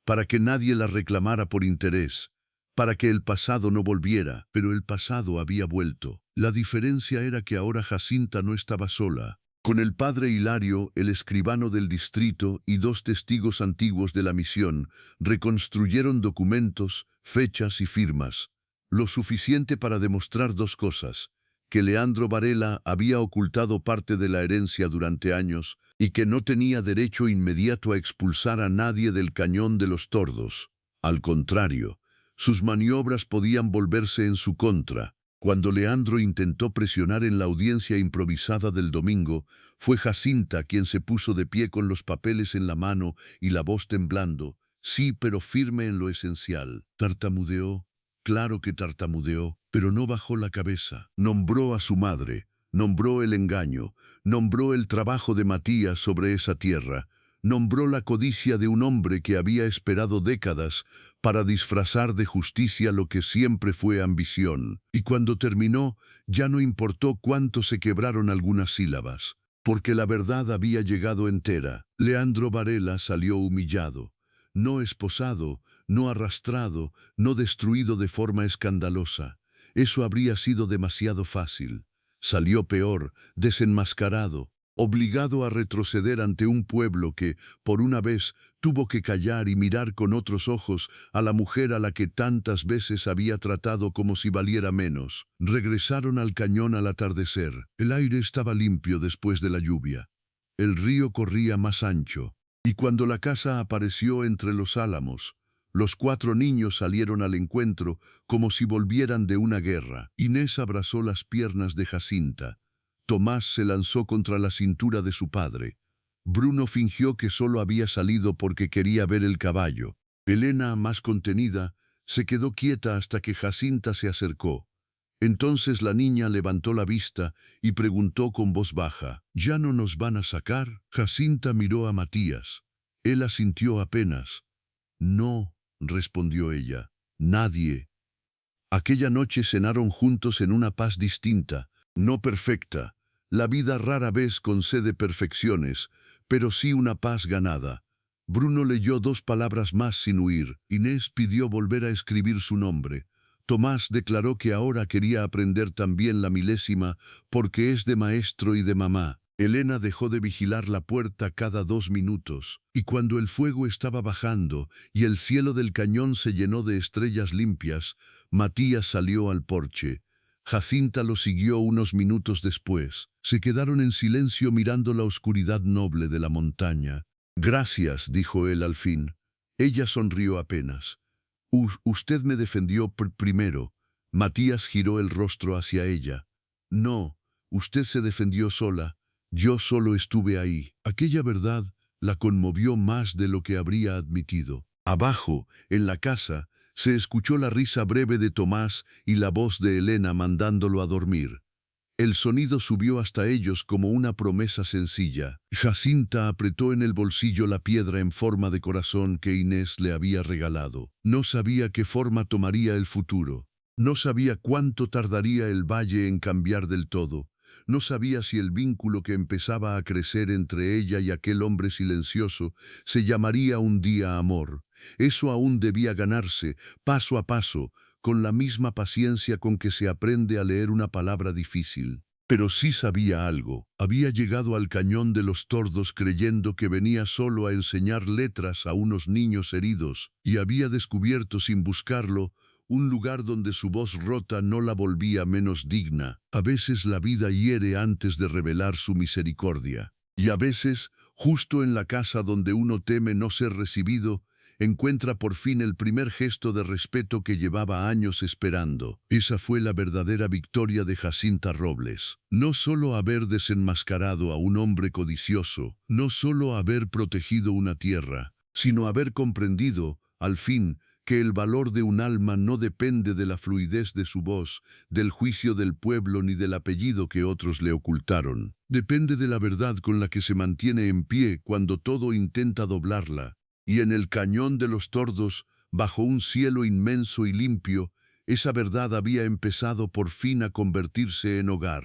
para que nadie la reclamara por interés, para que el pasado no volviera, pero el pasado había vuelto. La diferencia era que ahora Jacinta no estaba sola. Con el padre Hilario, el escribano del distrito y 2 testigos antiguos de la misión, reconstruyeron documentos, fechas y firmas. Lo suficiente para demostrar 2 cosas, que Leandro Varela había ocultado parte de la herencia durante años y que no tenía derecho inmediato a expulsar a nadie del Cañón de los Tordos. Al contrario, sus maniobras podían volverse en su contra. Cuando Leandro intentó presionar en la audiencia improvisada del domingo, fue Jacinta quien se puso de pie con los papeles en la mano y la voz temblando, sí, pero firme en lo esencial. Tartamudeó. Claro que tartamudeó, pero no bajó la cabeza. Nombró a su madre, nombró el engaño, nombró el trabajo de Matías sobre esa tierra, nombró la codicia de un hombre que había esperado décadas para disfrazar de justicia lo que siempre fue ambición. Y cuando terminó, ya no importó cuánto se quebraron algunas sílabas, porque la verdad había llegado entera. Leandro Varela salió humillado, no esposado, no arrastrado, no destruido de forma escandalosa. Eso habría sido demasiado fácil. Salió peor, desenmascarado, obligado a retroceder ante un pueblo que, por una vez, tuvo que callar y mirar con otros ojos a la mujer a la que tantas veces había tratado como si valiera menos. Regresaron al cañón al atardecer. El aire estaba limpio después de la lluvia. El río corría más ancho. Y cuando la casa apareció entre los álamos, los 4 niños salieron al encuentro como si volvieran de una guerra. Inés abrazó las piernas de Jacinta. Tomás se lanzó contra la cintura de su padre. Bruno fingió que solo había salido porque quería ver el caballo. Elena, más contenida, se quedó quieta hasta que Jacinta se acercó. Entonces la niña levantó la vista y preguntó con voz baja, ¿ya no nos van a sacar? Jacinta miró a Matías. Él asintió apenas. No, respondió ella, nadie. Aquella noche cenaron juntos en una paz distinta, no perfecta. La vida rara vez concede perfecciones, pero sí una paz ganada. Bruno leyó 2 palabras más sin huir. Inés pidió volver a escribir su nombre. Tomás declaró que ahora quería aprender también la milésima porque es de maestro y de mamá. Elena dejó de vigilar la puerta cada 2 minutos, y cuando el fuego estaba bajando y el cielo del cañón se llenó de estrellas limpias, Matías salió al porche. Jacinta lo siguió unos minutos después. Se quedaron en silencio mirando la oscuridad noble de la montaña. Gracias, dijo él al fin. Ella sonrió apenas. Usted me defendió primero. Matías giró el rostro hacia ella. No, usted se defendió sola. Yo solo estuve ahí. Aquella verdad la conmovió más de lo que habría admitido. Abajo, en la casa, se escuchó la risa breve de Tomás y la voz de Elena mandándolo a dormir. El sonido subió hasta ellos como una promesa sencilla. Jacinta apretó en el bolsillo la piedra en forma de corazón que Inés le había regalado. No sabía qué forma tomaría el futuro. No sabía cuánto tardaría el valle en cambiar del todo, No sabía si el vínculo que empezaba a crecer entre ella y aquel hombre silencioso se llamaría un día amor. Eso aún debía ganarse, paso a paso, con la misma paciencia con que se aprende a leer una palabra difícil. Pero sí sabía algo. Había llegado al Cañón de los Tordos creyendo que venía solo a enseñar letras a unos niños heridos, y había descubierto sin buscarlo un lugar donde su voz rota no la volvía menos digna. A veces la vida hiere antes de revelar su misericordia. Y a veces, justo en la casa donde uno teme no ser recibido, encuentra por fin el primer gesto de respeto que llevaba años esperando. Esa fue la verdadera victoria de Jacinta Robles. No solo haber desenmascarado a un hombre codicioso, no solo haber protegido una tierra, sino haber comprendido, al fin, que el valor de un alma no depende de la fluidez de su voz, del juicio del pueblo ni del apellido que otros le ocultaron. Depende de la verdad con la que se mantiene en pie cuando todo intenta doblarla. Y en el Cañón de los Tordos, bajo un cielo inmenso y limpio, esa verdad había empezado por fin a convertirse en hogar.